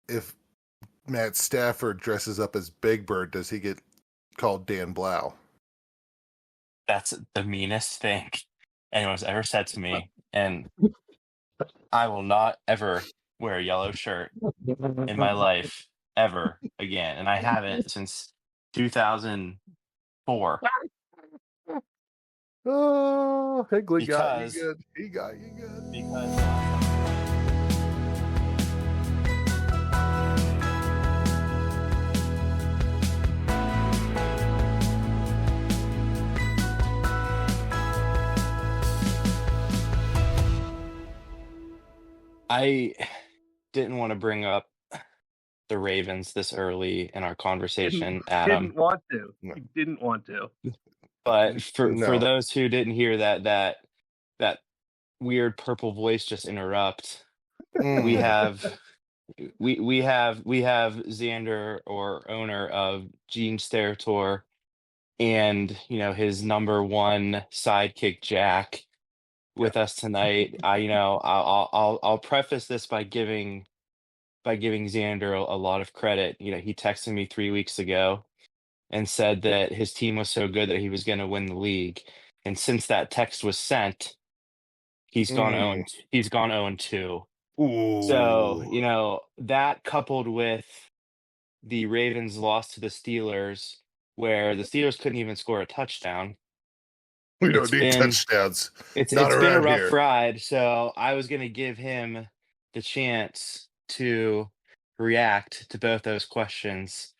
if Matt Stafford dresses up as Big Bird, does he get called Dan Blau? That's the meanest thing anyone's ever said to me, and I will not ever wear a yellow shirt in my life ever again, and I haven't since 2004 Oh, Higley got you because good. He got you good. because the last time I didn't want to bring up the Ravens this early in our Didn't conversation, didn't Adam, want to. No. You didn't want to. but for No. those who didn't hear that weird purple voice just interrupt, we Mm. have we have Xander, or owner of Gene Steratore, and his number one sidekick Jack Yeah. with us tonight. I'll preface this by giving Xander a lot of credit. He texted me 3 weeks ago and said that his team was so good that he was going to win the league. And since that text was sent, he's gone 0 Mm. he's gone 0-2. So, Ooh. that coupled with the Ravens loss to the Steelers, where the Steelers couldn't even score a touchdown. We It's don't need been touchdowns. it's Not it's been a around rough here. ride, so I was gonna give him the chance to react to both those questions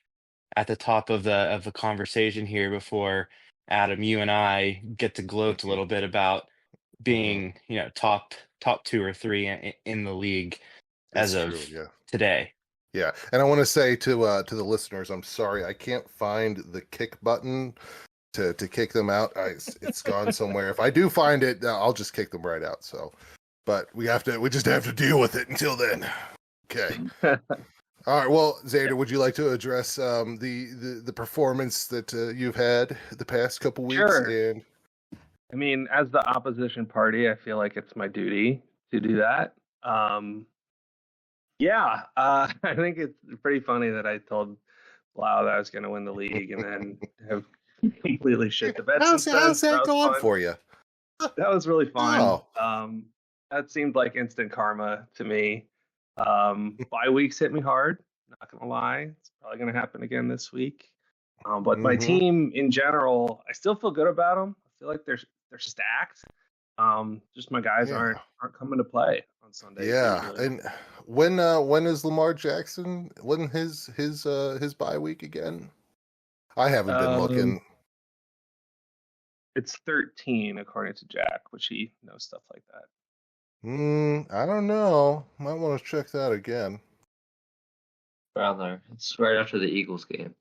at the top of the conversation here before, Adam, you and I get to gloat a Mhm. little bit about Mhm. being, top 2 or 3 in the league as It's of true. Yeah. today. Yeah. And I want to say to the listeners, I'm sorry, I can't find the kick button to kick them out. It's gone somewhere. If I do find it, I'll just kick them right out. So, but we just have to deal with it until then. Okay. All right. Well, Xander, would you like to address the performance that you've had the past couple weeks? Sure. And I mean, as the opposition party, I feel like it's my duty to do that. Yeah, I think it's pretty funny that I told Blau that I was going to win the league and then have completely shit the bed since then. how's So that that was going fun. for you? That was really fun. Oh, That seemed like instant karma to me. Bye weeks hit me hard. Not gonna lie, it's probably gonna happen again this week. But my mm-hmm. team in general, I still feel good about them. I feel like they're stacked. Just my guys Yeah. aren't coming to play on Sundays Yeah. usually. And when is Lamar Jackson? When his bye week again? I haven't been Um, looking. it's 13 according to Jack, which he knows stuff like that. I don't know. Might want to check that again. Around there. It's right after the Eagles game.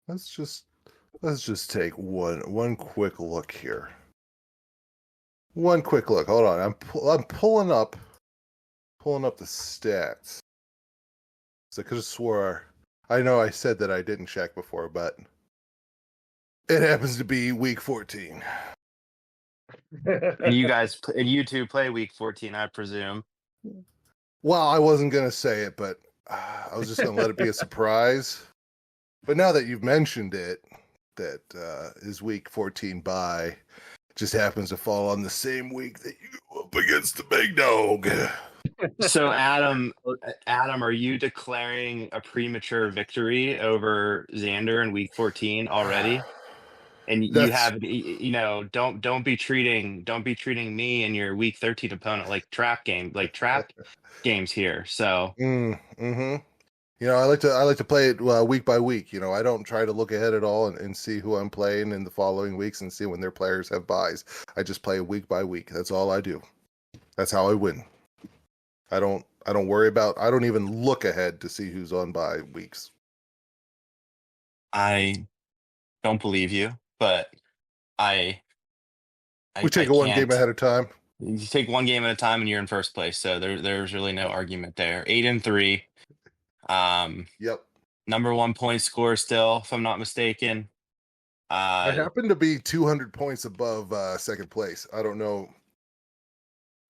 Let's just take one quick look here. One quick look. Hold on. I'm pulling up the stats. So I could have swore I know I said that I didn't check before, but it happens to be week 14. And you two play week 14, I presume. Well, I wasn't gonna say it, but I was just gonna let it be a surprise. But now that you've mentioned it, that his week 14 bye just happens to fall on the same week that you go up against the big dog. So Adam, are you declaring a premature victory over Xander in week 14 already? And you That's have, don't be treating me and your week 13 opponent like trap games here. So mm-hmm. I like to play it week by week. I don't try to look ahead at all and see who I'm playing in the following weeks and see when their players have buys. I just play week by week. That's all I do. That's how I win. I don't worry about. I don't even look ahead to see who's on bye weeks. I don't believe you, but We take it one game ahead of time. You take one game at a time and you're in first place. So there's really no argument there. 8-3. Yep. Number 1 point scorer still, if I'm not mistaken. I happen to be 200 points above second place. I don't know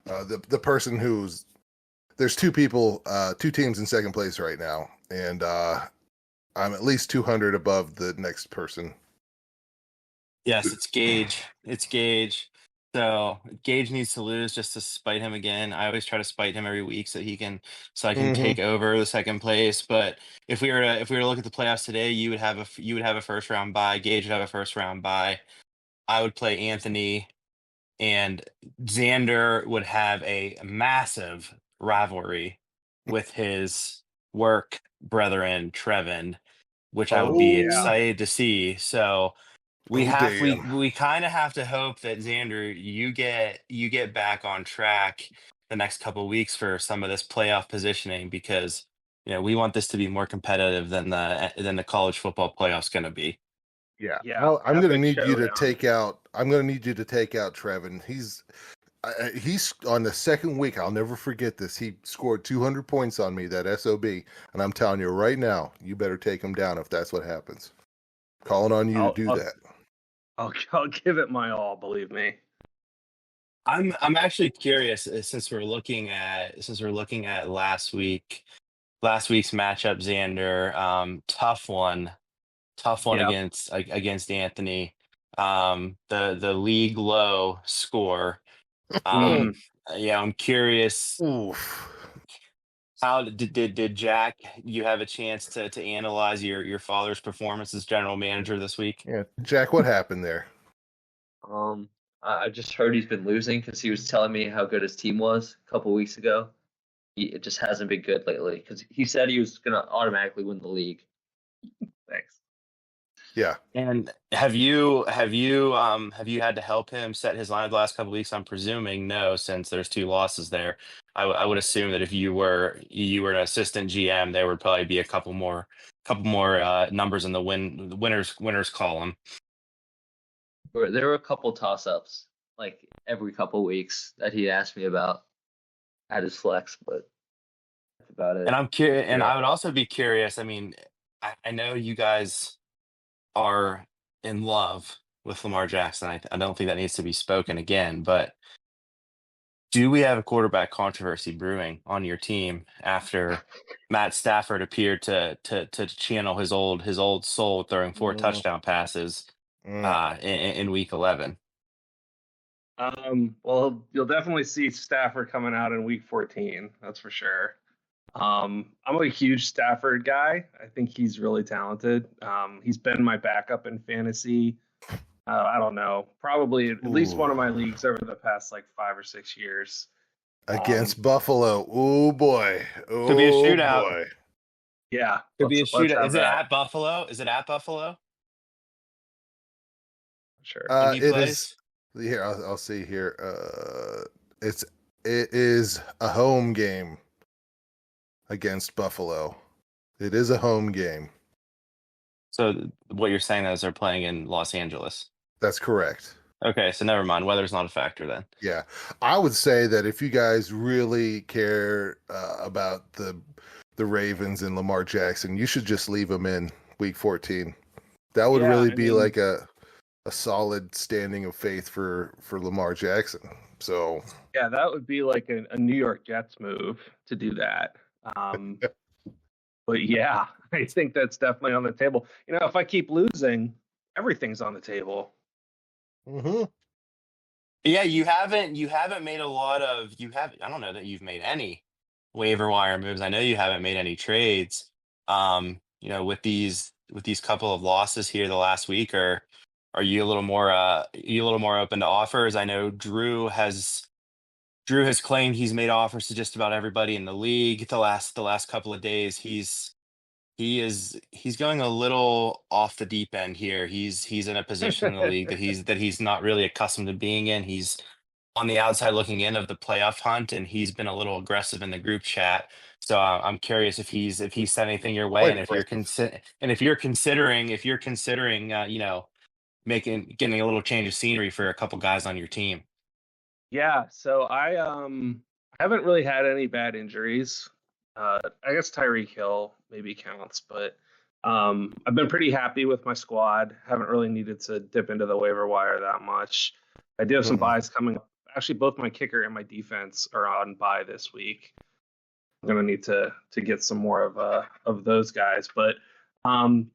the person who's there's two teams in second place right now, and I'm at least 200 above the next person. Yes, it's Gage. It's Gage. So Gage needs to lose just to spite him again. I always try to spite him every week so I can take over the second place. But if we were to look at the playoffs today, you would have a first round bye. Gage would have a first round bye. I would play Anthony, and Xander would have a massive rivalry with his work brethren, Trevin, which I would be Yeah. excited to see. So we Damn. we kind of have to hope that Xander, you get back on track the next couple of weeks for some of this playoff positioning, because we want this to be more competitive than the college football playoffs going to be. Yeah. Yeah, Well, I'm going to epic need you to showdown. take out. I'm going to need you to take out Trevin. He's on the second week. I'll never forget this. He scored 200 points on me, that SOB, and I'm telling you right now, you better take him down if that's what happens. Calling on you to do that. I'll give it my all. Believe me. I'm actually curious, since we're looking at last week's matchup, Xander. Tough one Yeah. against Anthony. The league low score. Mhm. Yeah, I'm curious. Oof. How did Jack? You have a chance to analyze your father's performance as general manager this week? Yeah, Jack, what happened there? I just heard he's been losing because he was telling me how good his team was a couple weeks ago. It just hasn't been good lately because he said he was gonna automatically win the league. Thanks. Yeah. And have you had to help him set his line the last couple weeks? I'm presuming no, since there's two losses there. I would assume that if you were an assistant GM, there would probably be a couple more numbers in the winners column. There were a couple toss-ups like every couple weeks that he asked me about at his flex, but that's about And it. I'm curious, and Yeah. I would also be curious. I mean, I know you guys are in love with Lamar Jackson. I don't think that needs to be spoken again, but do we have a quarterback controversy brewing on your team after Matt Stafford appeared to channel his old soul, throwing four Mm, touchdown passes mm. in week 11? Well, you'll definitely see Stafford coming out in week 14. That's for sure. I'm a huge Stafford guy. I think he's really talented. He's been my backup in fantasy. I don't know, probably at least one of my leagues over the past like 5 or 6 years. Against Buffalo. Oh boy. Could be a Oh shootout. boy. Yeah, Could be a let's shootout. have Is it that. at Buffalo? Is it at Buffalo Sure. when he It is. plays? Here, I'll see here. It is a home game against Buffalo. It is a home game. So what you're saying is they're playing in Los Angeles. That's correct. Okay, so never mind. Weather's not a factor then. Yeah, I would say that if you guys really care about the Ravens and Lamar Jackson, you should just leave him in week 14. That would Yeah, really I be mean, like a solid standing of faith for Lamar Jackson. So yeah, that would be like a New York Jets move to do that. But yeah, I think that's definitely on the table. If I keep losing, everything's on the table. mhm. Yeah, you haven't made a lot of I don't know that you've made any waiver wire moves. I know you haven't made any trades. With these couple of losses here the last week, or are you a little more open to offers? I know Drew has claimed he's made offers to just about everybody in the league the last couple of days. He's going a little off the deep end here. He's in a position in the league that he's not really accustomed to being in. He's on the outside looking in of the playoff hunt, and he's been a little aggressive in the group chat. So I'm curious if he's said anything your way, Quite and if you're aggressive. considering getting a little change of scenery for a couple guys on your team. Yeah, so I haven't really had any bad injuries. I guess Tyreek Hill maybe counts, but I've been pretty happy with my squad. Haven't really needed to dip into the waiver wire that much. I do have some Mm-mm. buys coming up. Actually, both my kicker and my defense are on bye this week. going to need to get some more of those guys. But won't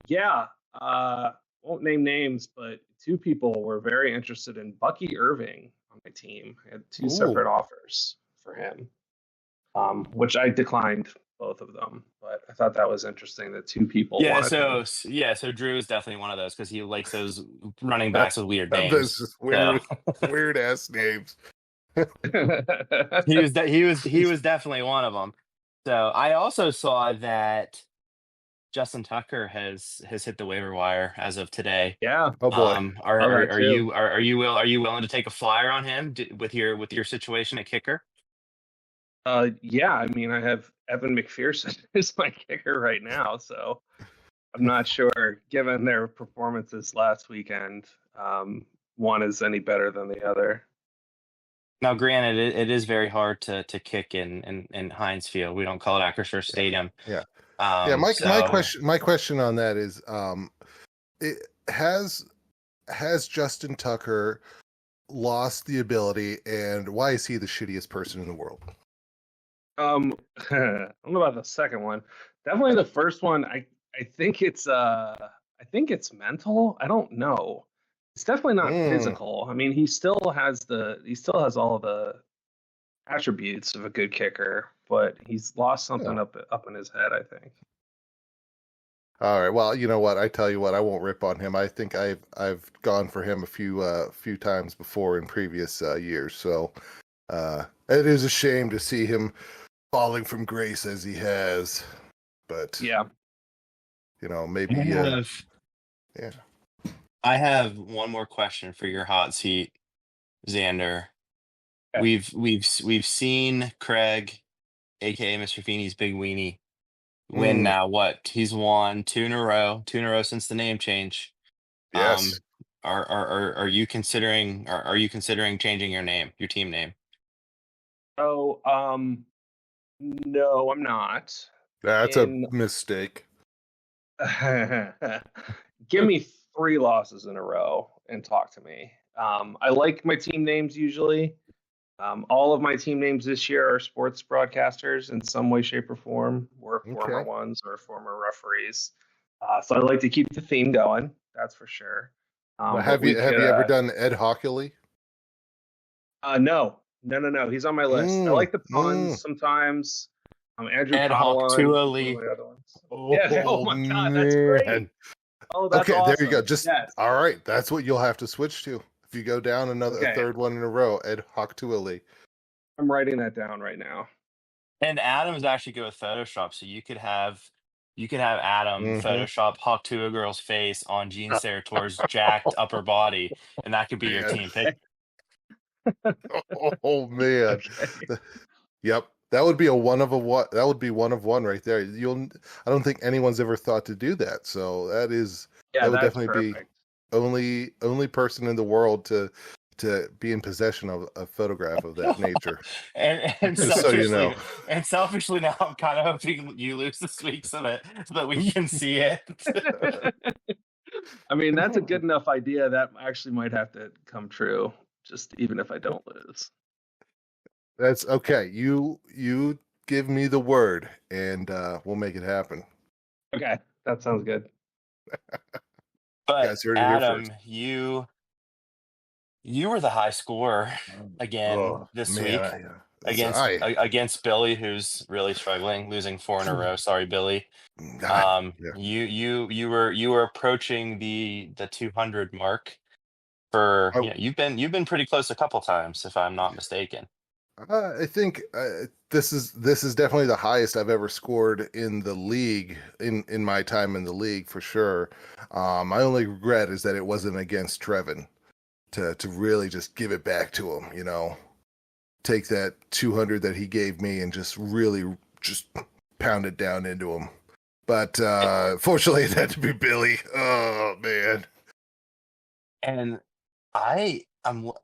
name names, but two people were very interested in Bucky Irving on my team. I had two separate offers for him, which I declined both of them. But I thought that was interesting that two people wanted him. So Drew is definitely one of those because he likes those running backs with weird names. This is weird, So. weird ass names. he was definitely one of them. So I also saw that Justin Tucker has hit the waiver wire as of today. Yeah. Oh boy. Are you willing to take a flyer on him with your situation at kicker? Yeah. I mean, I have Evan McPherson as my kicker right now, so I'm not sure, given their performances last weekend, one is any better than the other. Now, granted, it is very hard to kick in Heinz Field. We don't call it Acrisure Stadium. Yeah. My question on that is, it has Justin Tucker lost the ability, and why is he the shittiest person in the world? I don't know about the second one. Definitely the first one. I think it's mental. I don't know. It's definitely not physical. I mean, he still has all of the attributes of a good kicker, but he's lost something up in his head, I think. All right. Well, you know what? I tell you what, I won't rip on him. I think I've gone for him a few times before in previous years. So it is a shame to see him falling from grace as he has. But yeah, maybe yeah. I have one more question for your hot seat, Xander. Okay. We've seen Craig, aka Mr. Feeney's Big Weenie, win now. What? He's won two in a row since the name change. Yes. Are you considering changing your team name? Oh, no, I'm not. That's a mistake. Give me 3 losses in a row and talk to me. I like my team names usually. All of my team names this year are sports broadcasters in some way, shape, or form, or former ones or former referees. So I like to keep the theme going. That's for sure. Have you ever done Ed Hockley? No. He's on my list. I like the puns sometimes. Andrew Ed Hockley. Oh my God, that's great. Oh, that's okay, awesome. There you go. All right. That's what you'll have to switch to if you go down a third one in a row. Ed Hockley. I'm writing that down right now. And Adam's actually good with Photoshop, so you could have Adam Photoshop Hawk to a girl's face on Gene Sarator's jacked upper body, and that could be your team pick. Oh man. Yep. That would be one of one right there. I don't think anyone's ever thought to do that. So that would definitely perfect. Be only person in the world to be in possession of a photograph of that nature. and so you know. And selfishly now I'm kind of hoping you lose this week so that we can see it. I mean, that's a good enough idea that actually might have to come true, just even if I don't lose. That's okay. You give me the word, and we'll make it happen. Okay, that sounds good. But Adam, you were the high scorer again this week against Billy, who's really struggling, losing 4 in a row. Sorry, Billy. You were approaching the 200 mark for you've been pretty close a couple times, if I'm not mistaken. I think this is definitely the highest I've ever scored in the league in my time in the league for sure. My only regret is that it wasn't against Trevin to really just give it back to him. Take that 200 that he gave me and just really just pound it down into him. But fortunately, it had to be Billy. Oh man! And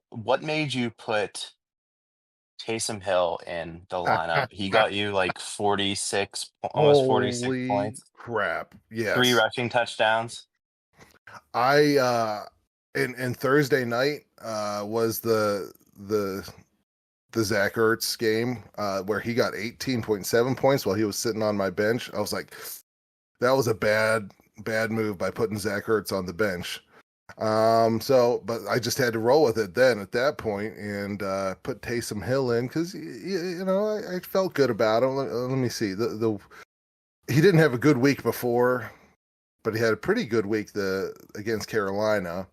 what made you put Taysom Hill in the lineup? He got you like 46, almost 46 points. Crap! Yes, 3 rushing touchdowns. And Thursday night was the the Zach Ertz game where he got 18.7 points while he was sitting on my bench. I was like, that was a bad move by putting Zach Ertz on the bench. But I just had to roll with it then at that point and put Taysom Hill in because I felt good about him. Let me see. He didn't have a good week before, but he had a pretty good week against Carolina.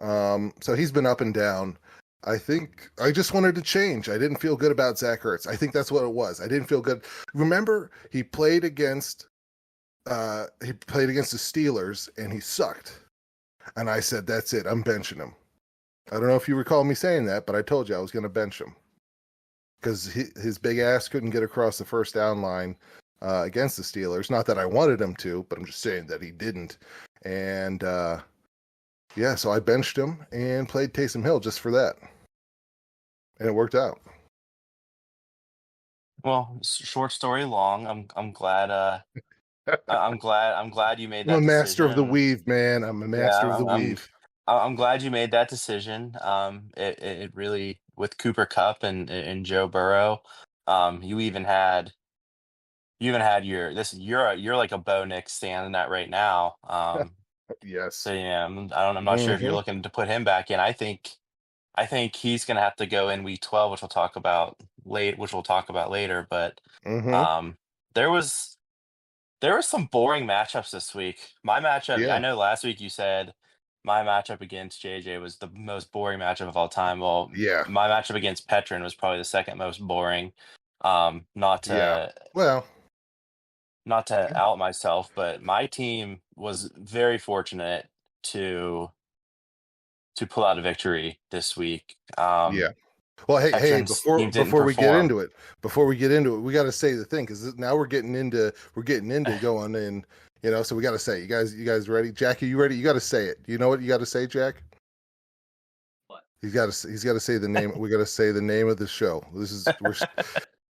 So he's been up and down. I think I just wanted to change. I didn't feel good about Zach Ertz. I think that's what it was. I didn't feel good. Remember, he played against the Steelers and he sucked. And I said, that's it. I'm benching him. I don't know if you recall me saying that, but I told you I was going to bench him because his big ass couldn't get across the first down line against the Steelers. Not that I wanted him to, but I'm just saying that he didn't. And so I benched him and played Taysom Hill just for that. And it worked out. Well, short story long. I'm glad. I'm glad you made I'm a that master of the decision. weave, man. I'm a master of the weave. I'm glad you made that decision. It really, with Cooper Kupp and Joe Burrow, you even had you're like a Bo Nix standing that right now. Yes. So yeah, I'm not sure if you're looking to put him back in. I think he's gonna have to go in week 12, which we'll talk about later. But there was some boring matchups this week. My matchup, Yeah. I know last week you said my matchup against JJ was the most boring matchup of all time. Well, Yeah. my matchup against Petrin was probably the second most boring. Not to Well, not to out myself, but my team was very fortunate to pull out a victory this week. yeah. Well, hey, Petrin's team didn't before we get perform. into it, we got to say the thing because now we're getting into going in, so we got to say, you guys ready? Jack, are you ready? You got to say it. You know what you got to say, Jack? What? He's got to say the name. We got to say the name of the show. This is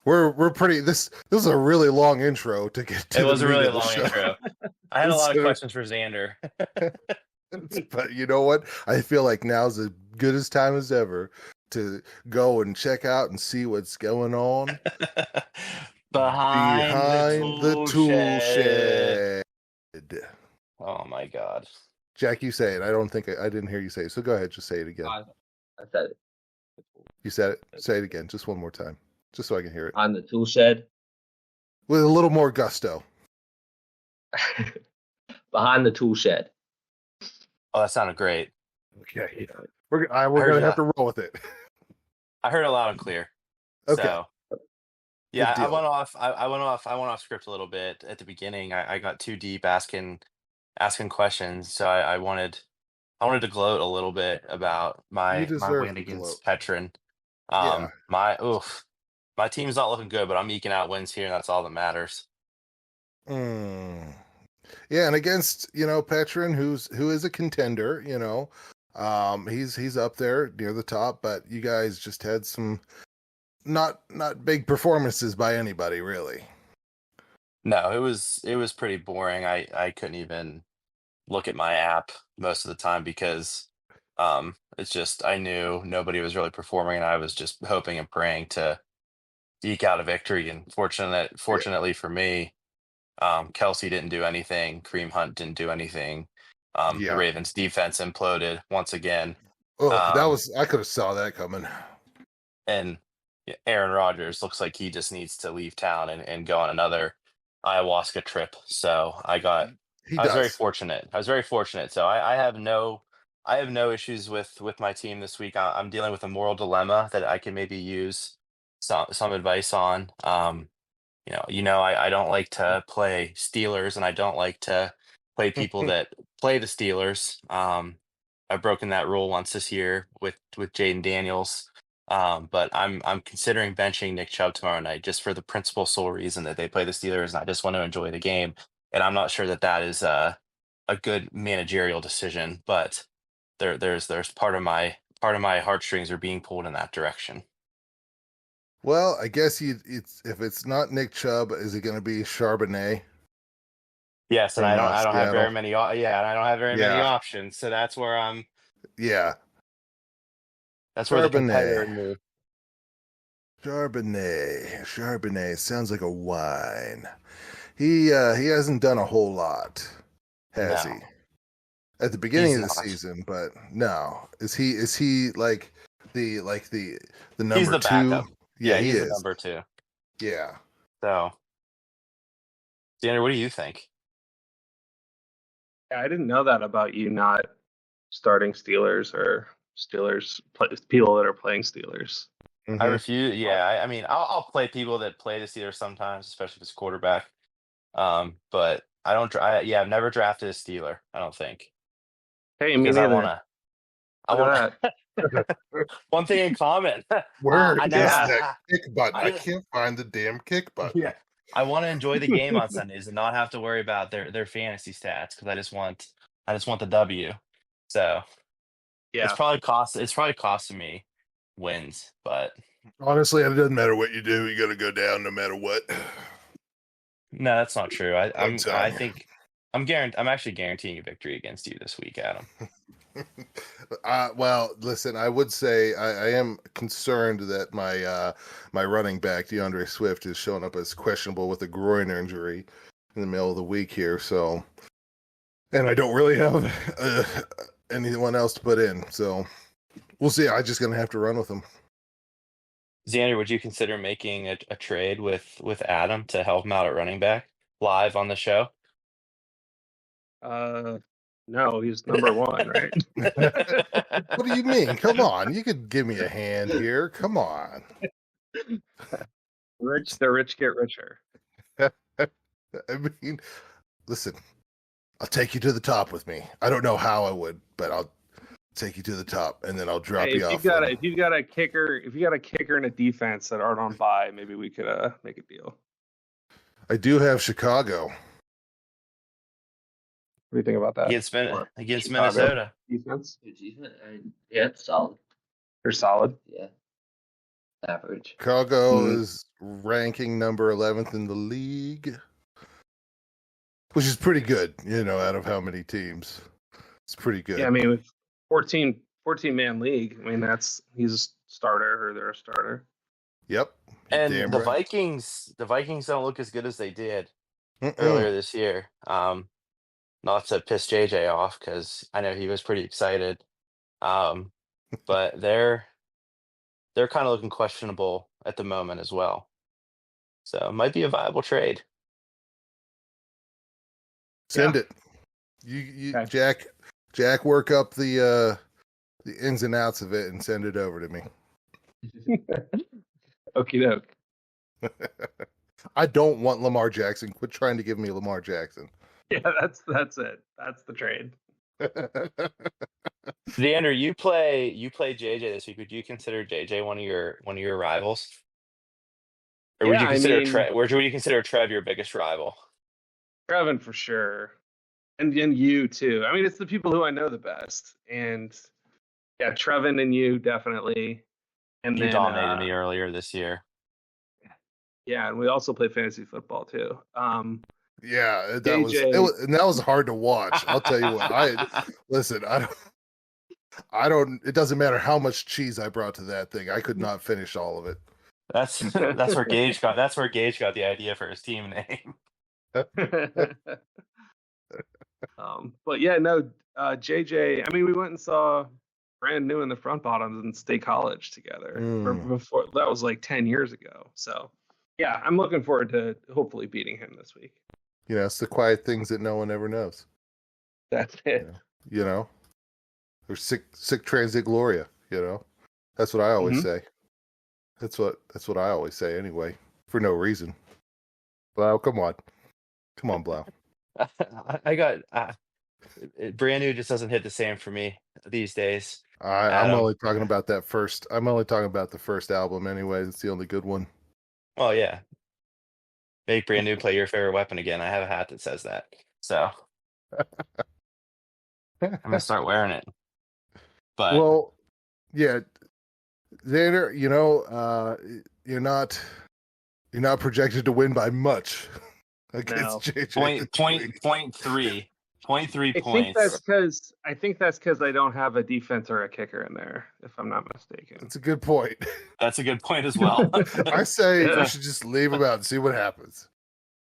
we're pretty. This is a really long intro to get to. It was the a meat really of the long show. intro. I had a lot of questions for Xander. But you know what? I feel like now's as good as time as ever to go and check out and see what's going on behind the tool shed. Oh my God. Jack, you say it. I don't think I didn't hear you say it. So go ahead, just say it again. I said it. You said it. Say it again, just one more time, just so I can hear it On the tool shed. with a little more gusto. Behind the tool shed. Oh, that sounded great. Okay, we're gonna have to roll with it. I heard it loud and clear. Okay. So, yeah, Good I deal. went off script a little bit at the beginning. I got too deep asking questions, so I wanted to gloat a little bit about You my deserve win to against gloat. Petrin. Yeah. My team's not looking good, but I'm eking out wins here, and that's all that matters. Yeah, and against Petrin, who is a contender, he's up there near the top, but you guys just had some not big performances by anybody, really. No, it was pretty boring. I couldn't even look at my app most of the time because it's just I knew nobody was really performing, and I was just hoping and praying to eke out a victory. And fortunately for me, Kelsey didn't do anything. Kareem Hunt didn't do anything. The Ravens defense imploded once again. Oh, I could have saw that coming. And Aaron Rodgers looks like he just needs to leave town and go on another ayahuasca trip. So I was very fortunate. So I have no issues with my team this week. I'm dealing with a moral dilemma that I can maybe use some advice on. I don't like to play Steelers, and I don't like to play people that play the Steelers. I've broken that rule once this year with Jaden Daniels. But I'm considering benching Nick Chubb tomorrow night just for the principal sole reason that they play the Steelers, and I just want to enjoy the game. And I'm not sure that is a good managerial decision, but there's part of my heartstrings are being pulled in that direction. Well, I guess if it's not Nick Chubb, is it going to be Charbonnet? Yes, and I don't have very many. And I don't have very many options. So that's where I'm. Yeah. That's where the competitor in me. Chardonnay sounds like a wine. He hasn't done a whole lot, has No. he? At the He's beginning of the not. season, but no. Is he like the number He's the 2? backup. Yeah, he he's the is. number 2. Yeah. So, Xander, what do you think? Yeah, I didn't know that about you not starting Steelers or people that are playing Steelers. I Mhm. refuse. Yeah, I mean, I'll play people that play the Steelers sometimes, especially if it's quarterback. But I don't. I've never drafted a Steeler. I don't think Hey, me because I neither. want to. I Look want at that. one thing in common. Where I is never. that kick button? I I- can't find the damn kick button. Yeah, I want to enjoy the game on Sundays and not have to worry about their fantasy stats because I just want the W. So Yeah. it's probably costing me wins, but Honestly, it doesn't matter what you do. You got to go down no matter what. no, that's not true. I telling you. think I'm actually guaranteeing a victory against you this week, Adam. Well, listen, I would say I am concerned that my running back DeAndre Swift is showing up as questionable with a groin injury in the middle of the week here. So, and I don't really have anyone else to put in. So, we'll see. I'm just gonna have to run with him. Xander, would you consider making a trade with Adam to help him out at running back live on the show? No, he's number 1, right? What do you mean? Come on, you could give me a hand here. Come on. The rich get richer. I mean, listen, I'll take you to the top with me. I don't know how I would, but I'll take you to the top, and then I'll drop you off. If you got a kicker and a defense that aren't on bye, maybe we could make a deal. I do have Chicago. What do you think about that? Against Chicago. Minnesota. Defense? Yeah, it's solid. They're solid. Yeah, average. Chicago is ranking number 11th in the league, which is pretty good, out of how many teams. It's pretty good. Yeah, I mean, with 14-man league, I mean, he's a starter or they're a starter. Yep. And Damn the right. Vikings don't look as good as they did earlier this year. Not to piss JJ off because I know he was pretty excited. But they're kind of looking questionable at the moment as well. So it might be a viable trade. Send it. You Okay. Jack, work up the ins and outs of it and send it over to me. Okie doke. I don't want Lamar Jackson. Quit trying to give me Lamar Jackson. Yeah, that's it. That's the trade. Xander, you play JJ this week. Would you consider JJ one of your rivals? Or would you consider would you consider Trev your biggest rival? Trevin for sure. And you too. I mean, it's the people who I know the best. And yeah, Trevin and you definitely. And You then dominated me earlier this year. Yeah, and we also play fantasy football too. Yeah, that JJ. was hard to watch. I'll tell you what. I don't. It doesn't matter how much cheese I brought to that thing. I could not finish all of it. That's where Gage got the idea for his team name. But yeah, no, JJ. I mean, we went and saw Brand New in the Front Bottoms in State College together. Before that was like 10 years ago. So yeah, I'm looking forward to hopefully beating him this week. It's the quiet things that no one ever knows. That's it. Or sic transit gloria. That's what I always say. That's what I always say anyway, for no reason. Blau, come on, Blau. I got Brand New just doesn't hit the same for me these days. I'm only talking about that first. I'm only talking about the first album anyway. It's the only good one. Oh yeah. Make Brand New play your favorite weapon again. I have a hat that says that. So I'm gonna start wearing it. But well, yeah, Xander, you're not projected to win by much against JJ. Point 3. 0.3 I points. think that's because I don't have a defense or a kicker in there, if I'm not mistaken. That's a good point. That's a good point as well. I say Yeah. you should just leave them out and see what happens.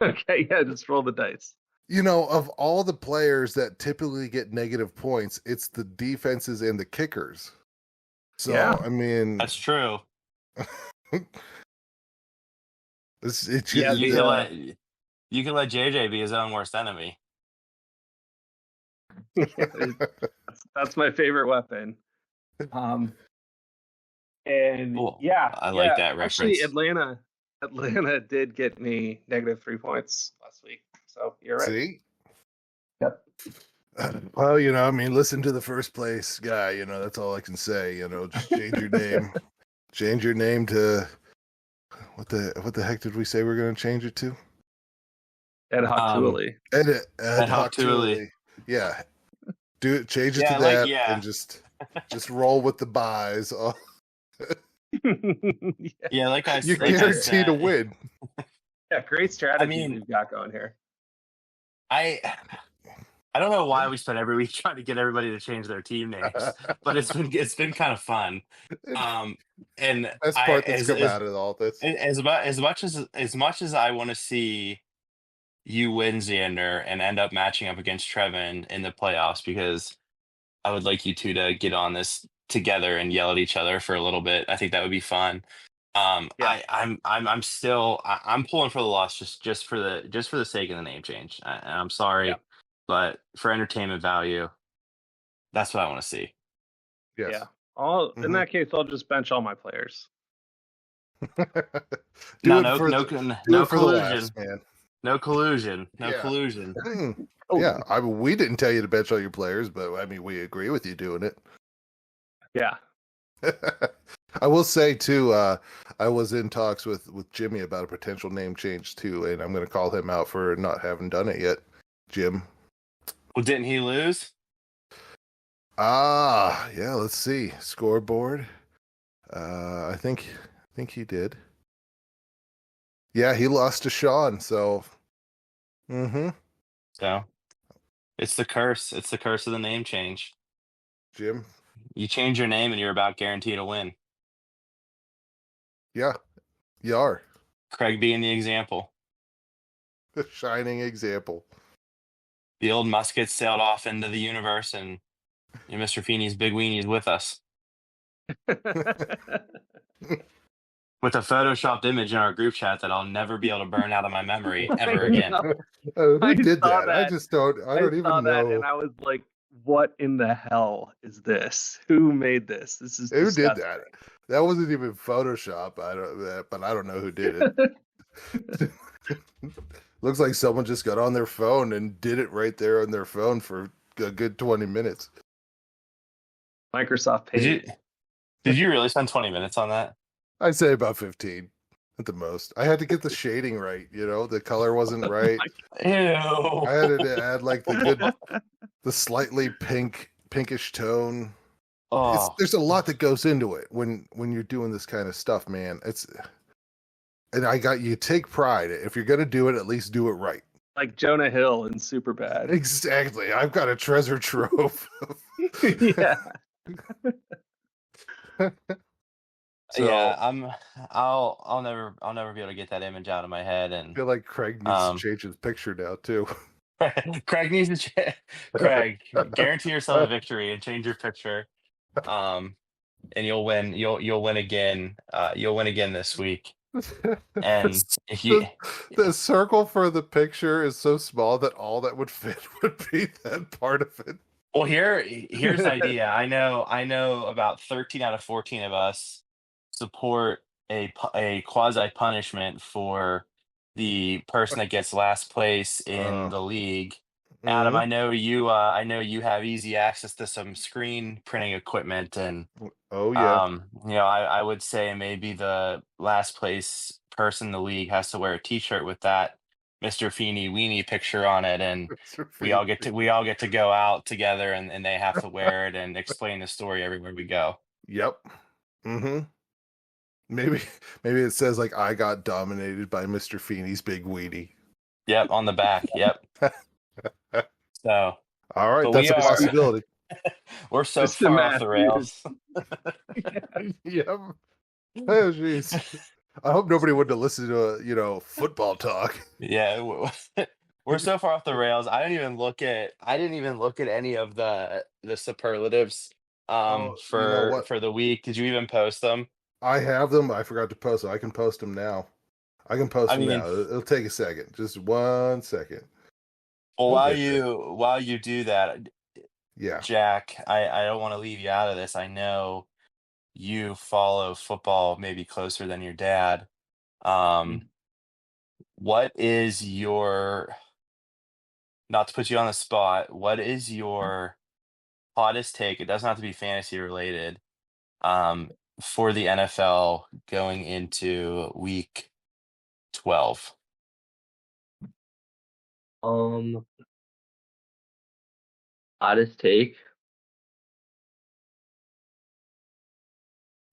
Okay, yeah, just roll the dice. You know, of all the players that typically get negative points, it's the defenses and the kickers. So, Yeah. I mean, That's true. it's Yeah, You the, can let JJ be his own worst enemy. that's my favorite weapon. And Cool. yeah, I like that actually, reference. Atlanta did get me -3 points last week. So you're right. See? Yep. Well, you know, I mean, listen to the first place guy, you know, that's all I can say, you know, just change your name. Change your name to what the heck did we say we're going to change it to? Ed Hock-Tooley. Ed Hock-Tooley. Hock-Tooley. Yeah. Do it, change it Yeah, to like, that yeah. and just roll with the buys. Oh, Yeah, like I you're like I guaranteed said, to win. Yeah, great strategy mean- we've got going here. I don't know why we spend every week trying to get everybody to change their team names, but it's been kind of fun. And Best part that's come out of all this. as much as I want to see you win, Xander, and end up matching up against Trevin in the playoffs, because I would like you two to get on this together and yell at each other for a little bit. I think that would be fun. Yeah. I'm pulling for the loss just for the sake of the name change. I'm sorry, Yeah. but for entertainment value, that's what I want to see. Yes. Yeah. In Mhm. that case, I'll just bench all my players. No for the collusion. laughs, man. No collusion. No Yeah. collusion. Yeah, I mean, we didn't tell you to bench all your players, but I mean, we agree with you doing it. Yeah. I will say too, I was in talks with Jimmy about a potential name change too, and I'm going to call him out for not having done it yet. Jim. Well, didn't he lose? Yeah. Let's see scoreboard. I think he did. Yeah, he lost to Sean. So. So it's the curse. It's the curse of the name change. Jim. You change your name and you're about guaranteed to win. Yeah, you are. Craig being the example. The shining example. The old musket sailed off into the universe, and Mr. Feeney's big weenie is with us. With a photoshopped image in our group chat that I'll never be able to burn out of my memory ever again. Who I did saw that? I that. just don't. I don't saw even that know and I was like, "What in the hell is this? Who made this? This is who did disgusting." that. That wasn't even Photoshop. But I don't know who did it. Looks like someone just got on their phone and did it right there on their phone for a good 20 minutes. Microsoft paid. Did you really spend 20 minutes on that? I'd say about 15 at the most. I had to get the shading right. You know, the color wasn't right. Ew. I had to add like the slightly pinkish tone. Oh, There's a lot that goes into it when you're doing this kind of stuff, man. You take pride. If you're gonna do it, at least do it right. Like Jonah Hill in Superbad. Exactly. I've got a treasure trove. Yeah. So, yeah. I'll never be able to get that image out of my head. I And feel like Craig needs to change his picture now too. Craig needs to Craig, guarantee yourself a victory and change your picture. And you'll win. You'll win again. You'll win again this week. And if you the circle for the picture is so small that all that would fit would be that part of it. Well, here's the idea. I know about 13 out of 14 of us support a quasi punishment for the person that gets last place in the league. Adam, I know you have easy access to some screen printing equipment, and Oh yeah. I would say maybe the last place person in the league has to wear a T-shirt with that Mr. Feeney weenie picture on it, and we all get to go out together, and they have to wear it and explain the story everywhere we go. Yep. Maybe it says like I got dominated by Mr. Feeney's big weenie. Yep, on the back. Yep. So, All right, but that's we a are possibility. we're so Mr. far off the rails. Yep. Oh, jeez. I hope nobody wanted to listen to football talk. Yeah, we're so far off the rails. I didn't even look at any of the superlatives Oh, you know for what? the week. Did you even post them? I have them. I forgot to post them. I can post them now. I can post I them mean, now. It'll take a second. Just 1 second. well, We'll get there. while you do that, Yeah. Jack, I don't want to leave you out of this. I know you follow football maybe closer than your dad. Um, what is your, not to put you on the spot, what is your hottest take? It doesn't have to be fantasy related. Um, for the NFL going into week 12. Hottest take.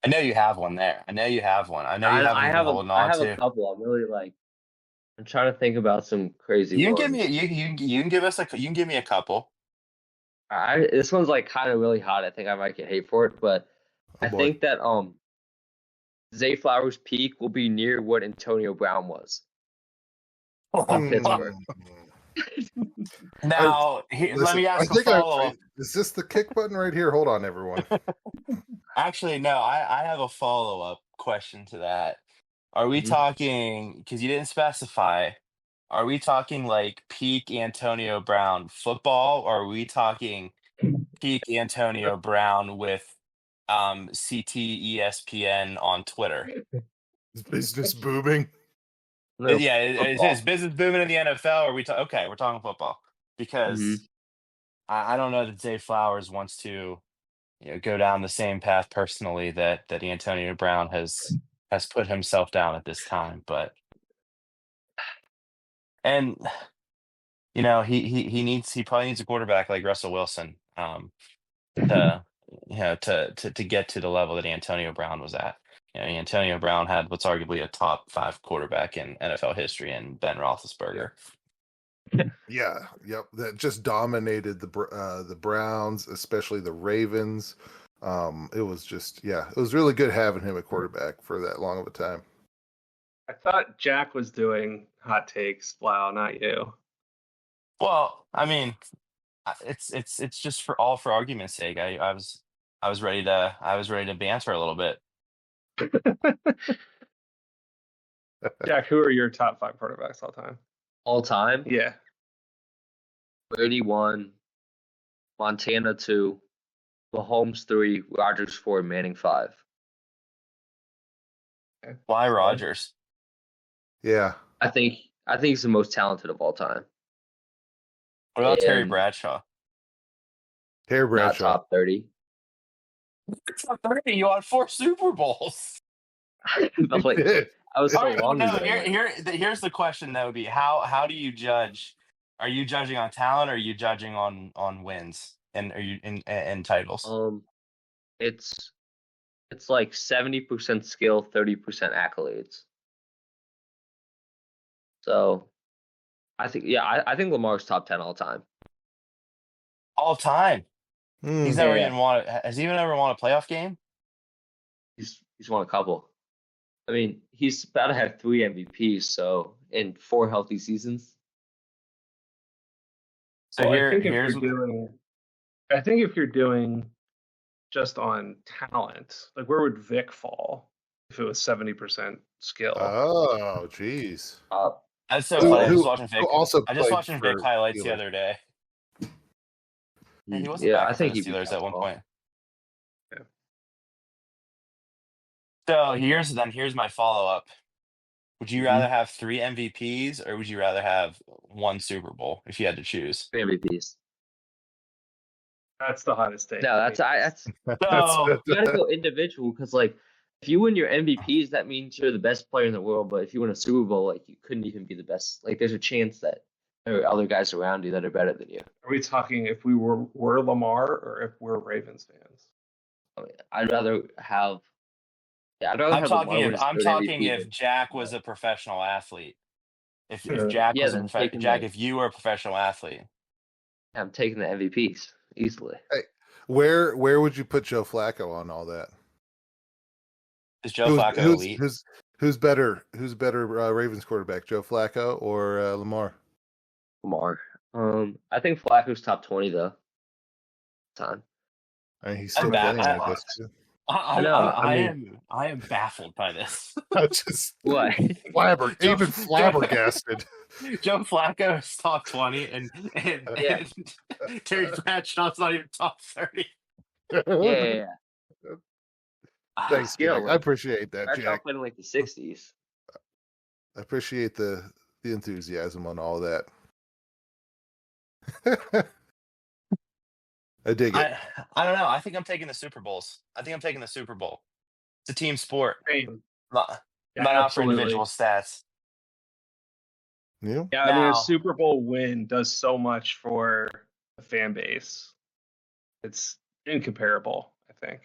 I know you have one there. I know you have one. I know you have one I you've been have a holding I on have a to. couple. I'm trying to think about some crazy You can give me ones. you can give us you can give me a couple. This one's like kind of really hot. I think I might get hate for it, but Oh I boy. think that Zay Flowers' peak will be near what Antonio Brown was in Pittsburgh. Now, let Listen, me I ask a think follow-up. is this the kick button right here? Hold on, everyone. Actually, no, I have a follow-up question to that. Are we Mhm. talking, because you didn't specify, are we talking like peak Antonio Brown football, or are we talking peak Antonio Brown with CT ESPN on Twitter? Is business booming? No, Yeah, is football. business booming in the NFL? Or okay, we're talking football Mhm. because I don't know that Zay Flowers wants to go down the same path personally that Antonio Brown has put himself down at this time, but and he probably needs a quarterback like Russell Wilson to to get to the level that Antonio Brown was at. Antonio Brown had what's arguably a top 5 quarterback in NFL history in Ben Roethlisberger. Yeah, yep. That just dominated the Browns, especially the Ravens. It was just it was really good having him at quarterback for that long of a time. I thought Jack was doing hot takes. Wow, not you. Well, I mean, it's just for argument's sake. I was ready to banter a little bit. Jack, who are your top 5 quarterbacks all time? All time. Yeah. Brady 1, Montana 2, Mahomes 3, Rodgers 4, Manning 5. Why Rodgers? Yeah. I think he's the most talented of all time. What about Terry And Bradshaw? Terry not Bradshaw. top 30. Top 30. You won 4 Super Bowls. But like, I was All so right, well, long no. ago. Here's the question. That would be how do you judge? Are you judging on talent, or are you judging on wins and are you in titles? It's like 70% skill, 30% accolades. So I think I think Lamar's top 10 all time. All time. He's never Yeah. even has he even ever won a playoff game? He's won a couple. I mean, he's about to have 3 MVPs, so in 4 healthy seasons. So Well, I think if you're doing just on talent, like where would Vic fall if it was 70% skill? Oh, jeez. That's so funny. I just watching Vic. Also I just played watching Vic for highlights the Steelers. other day. And he was a Yeah, I backup for think the he'd be Steelers at one top point. Yeah. So here's my follow-up. Would you rather have 3 MVPs or would you rather have 1 Super Bowl if you had to choose? 3 MVPs. That's the hottest take. No, that's So you gotta go individual because like if you win your MVPs, that means you're the best player in the world. But if you win a Super Bowl, like you couldn't even be the best. Like there's a chance that there are other guys around you that are better than you. Are we talking if we were Lamar or if we're Ravens fans? I mean, I'd rather have. Yeah, I'd rather I'm have Lamar win his I'm third talking MVP if than Jack was a professional athlete. If Sure. Jack yeah, was then taking the if you were a professional athlete. I'm taking the MVPs easily. Hey, where would you put Joe Flacco on all that? Is Joe Flacco elite? Who's better? Who's better Ravens quarterback, Joe Flacco or Lamar? Lamar. I think Flacco's top 20 though. Time. I mean, he's I'm still back. playing, I guess. Too. I am baffled by this. Just What? even flabbergasted. Joe Flacco is top 20, and Yeah. Terry Bradshaw's not even top 30. Yeah. Thanks, Yeah, Jack. I appreciate that, Bradshaw Jack. played in like the 60s. I appreciate the enthusiasm on all that. I dig it. I don't know. I think I'm taking the Super Bowls. I think I'm taking the Super Bowl. It's a team sport, Same. not Yeah, not for absolutely. individual stats. Yeah. Yeah, I mean, Now- a Super Bowl win does so much for the fan base. It's incomparable, I think.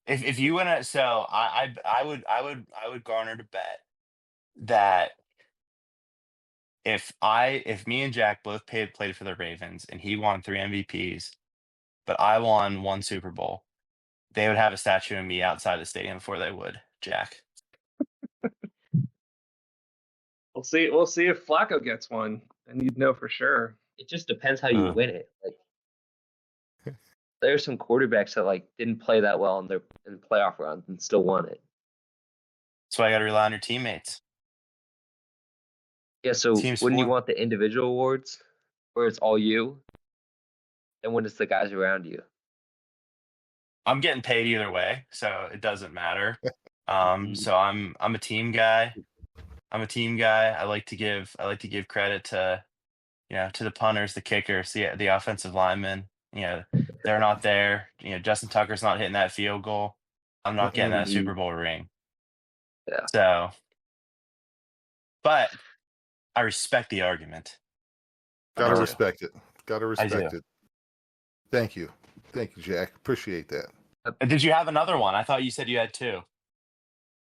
If you want to, so I would garner to bet that if me and Jack both played for the Ravens and he won 3 MVPs, but I won 1 Super Bowl, they would have a statue of me outside the stadium before they would, Jack. We'll see. We'll see if Flacco gets one, and you'd know for sure. It just depends how you Uh. win it. Like, there's some quarterbacks that like didn't play that well in the playoff rounds and still won it. That's why I got to rely on your teammates. Yeah, so Team when you sport. want the individual awards, where it's all you, and when it's the guys around you. I'm getting paid either way, so it doesn't matter. So I'm a team guy. I like to give credit to to the punters, the kickers, the offensive linemen. They're not there. Justin Tucker's not hitting that field goal. I'm not getting that Mhm. Super Bowl ring. Yeah. So, but I respect the argument. Gotta do. respect it. Gotta I do. respect it. Thank you, Jack. Appreciate that. Did you have another one? I thought you said you had 2.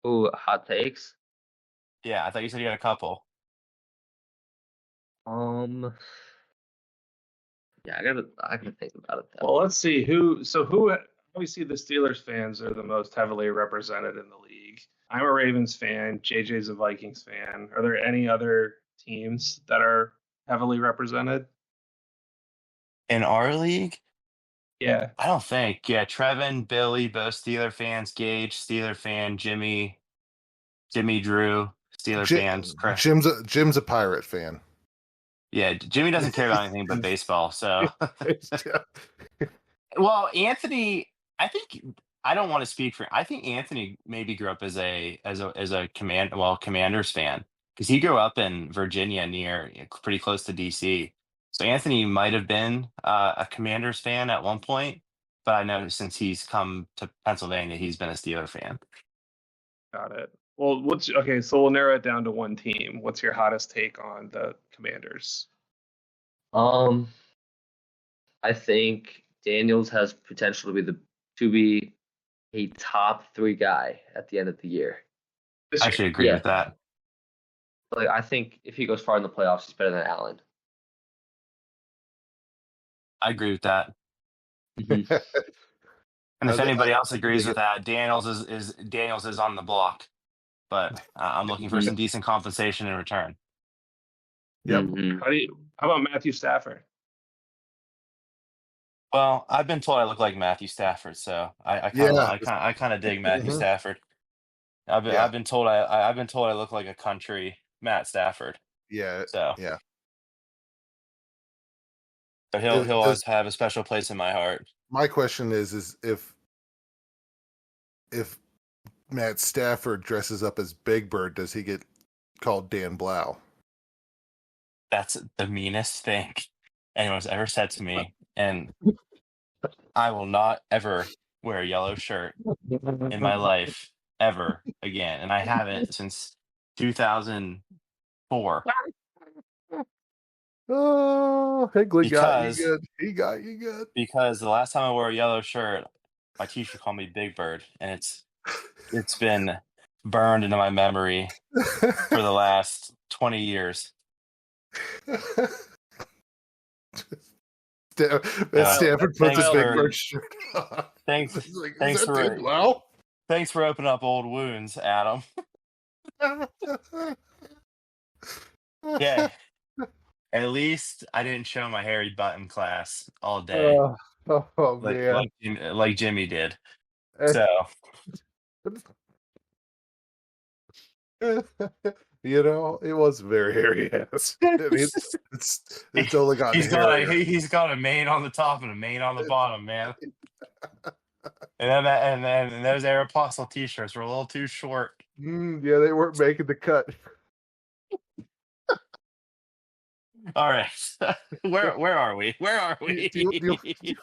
Ooh, hot takes. Yeah, I thought you said you had a couple. Yeah, I gotta think about it. Well, let's see who. Obviously, the Steelers fans are the most heavily represented in the league. I'm a Ravens fan. JJ's a Vikings fan. Are there any other teams that are heavily represented? In our league? Yeah. I don't think. Yeah, Trevin, Billy, both Steeler fans. Gage, Steeler fan. Jimmy, Drew, Steeler fans. Correct. Jim's a Pirate fan. Yeah, Jimmy doesn't care about anything but baseball. So, well, Anthony, I think I don't want to speak for. I think Anthony maybe grew up as a Commanders fan because he grew up in Virginia, pretty close to DC. So Anthony might have been a Commanders fan at one point, but I know since he's come to Pennsylvania, he's been a Steeler fan. Got it. Well, okay? So we'll narrow it down to one team. What's your hottest take on the Commanders? I think Daniels has potential to be a top 3 guy at the end of the year. I actually agree with that. Like, I think if he goes far in the playoffs, he's better than Allen. I agree with that. Mhm. And if anybody else agrees with that, Daniels is on the block, but I'm looking for some decent compensation in return. Yep. Mhm. How about Matthew Stafford? Well, I've been told I look like Matthew Stafford, so I kind of dig Matthew Stafford. I've been told I look like a country Matt Stafford. Yeah. So yeah. But he'll always have a special place in my heart. My question is if Matt Stafford dresses up as Big Bird, does he get called Dan Blau? That's the meanest thing anyone's ever said to me, and I will not ever wear a yellow shirt in my life ever again, and I haven't since 2004. Oh, Higley got you Because- good. He got you good. Because the last time I wore a yellow shirt, my teacher called me Big Bird, and it's been burned into my memory for the last 20 years. Stanford puts thanks a Big for- Bird shirt on. Thanks, He's like, is thanks that for Dave Blau? thanks for opening up old wounds, Adam. Yeah, at least I didn't show my hairy butt in class all day, Man. like Jimmy did. Eh. So It was very hairy ass. I mean, it's only gotten he's got hairier. he's got a mane on the top and a mane on the bottom, man. And those Aeropostale t-shirts were a little too short. Yeah, they weren't making the cut. All right, where are we? Where are we? Do you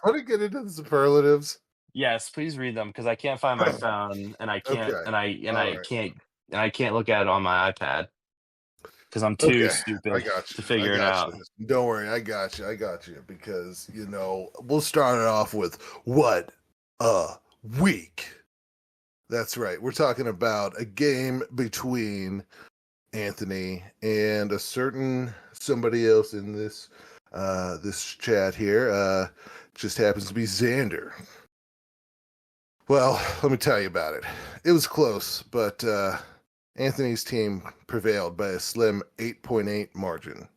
want to get into the superlatives? Yes, please read them because I can't find my phone and I can't Okay. I can't look at it on my iPad because I'm too Okay, stupid I got you. to figure it out. Don't worry, I got you. Because we'll start it off with what a week. That's right. We're talking about a game between Anthony and a certain somebody else in this chat here. Just happens to be Xander. Well, let me tell you about it. It was close, but Anthony's team prevailed by a slim 8.8 margin.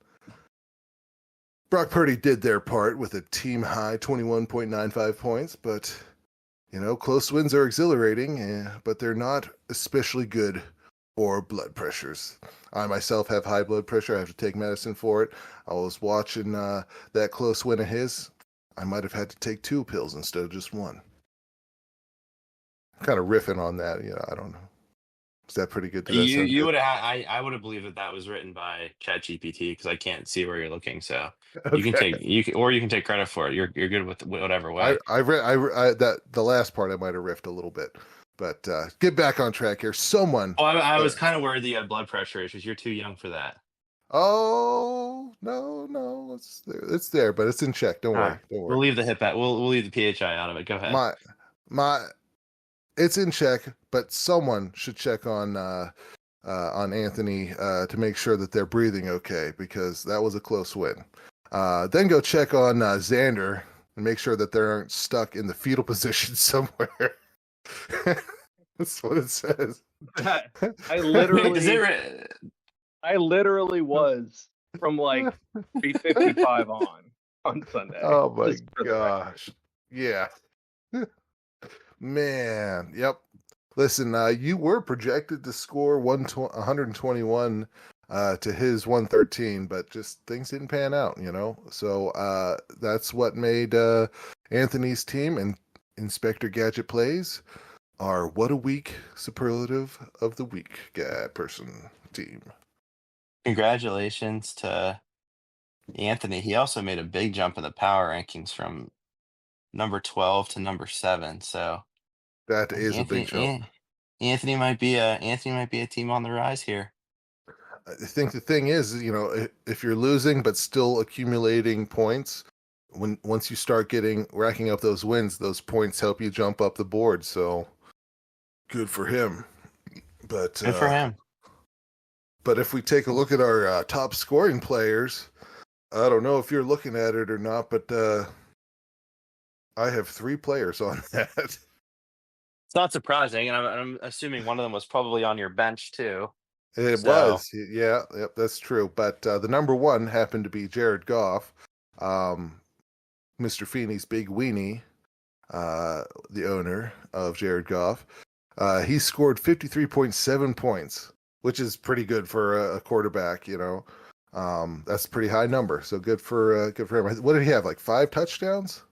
Brock Purdy did their part with a team-high 21.95 points, but, close wins are exhilarating, but they're not especially good for blood pressures. I myself have high blood pressure. I have to take medicine for it. I was watching that close win of his. I might have had to take 2 pills instead of just 1. Kind of riffing on that, I don't know. Is that pretty good? You would have. I would have believed that was written by ChatGPT because I can't see where you're looking. So you can take credit for it. You're good with whatever way. I read that the last part I might have riffed a little bit, but get back on track here. Someone. Oh, I was kind of worried that you had blood pressure issues. You're too young for that. Oh no, it's there, but it's in check. Don't worry. We'll leave the hip at. We'll leave the PHI out of it. Go ahead. It's in check, but someone should check on Anthony to make sure that they're breathing okay, because that was a close win. Then go check on Xander and make sure that they aren't stuck in the fetal position somewhere. That's what it says. I literally was from like 3:55 on Sunday. Oh my gosh. Yeah. Man, yep. Listen, you were projected to score 121 to his 113, but just things didn't pan out, So that's what made Anthony's team and Inspector Gadget Plays our What a Week superlative of the week person team. Congratulations to Anthony. He also made a big jump in the power rankings from number 12 to number 7. So that is a big jump. Anthony might be a team on the rise here. I think the thing is, if you're losing but still accumulating points, once you start racking up those wins, those points help you jump up the board. So good for him. But good for him. But if we take a look at our top scoring players, I don't know if you're looking at it or not, but I have 3 players on that. It's not surprising, and I'm assuming one of them was probably on your bench too. It was, yeah, yep, that's true. But the number 1 happened to be Jared Goff, Mr. Feeney's big weenie, the owner of Jared Goff. He scored 53.7 points, which is pretty good for a quarterback. That's a pretty high number. So good for him. What did he have? Like 5 touchdowns?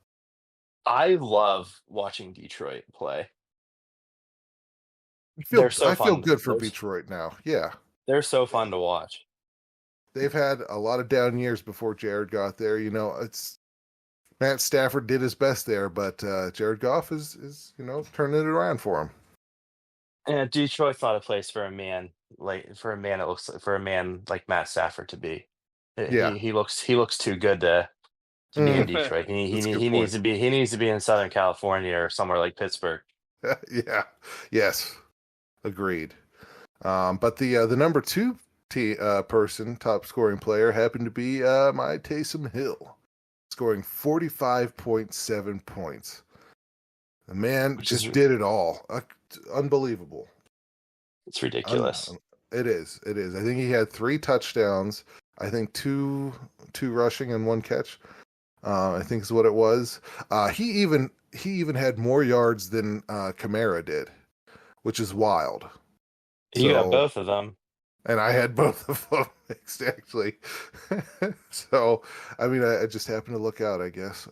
I love watching Detroit play. I feel good for Detroit now. Yeah. They're so fun to watch. They've had a lot of down years before Jared got there. It's Matt Stafford did his best there, but Jared Goff is turning it around for him. And Detroit's not a place for a man like Matt Stafford to be. Yeah. He looks too good to be in Detroit. He needs to be in Southern California or somewhere like Pittsburgh. Yeah. Yes. Agreed. But the number 2 top scoring player happened to be my Taysom Hill, scoring 45.7 points. The man Which just is did it all. Unbelievable. it's ridiculous. It is. It is. I think he had 3 touchdowns. I think two rushing and 1 catch. I think is what it was. He even had more yards than Kamara did, which is wild. You got So- both of them. And I had both of them exactly. So, I mean, I just happened to look out, I guess.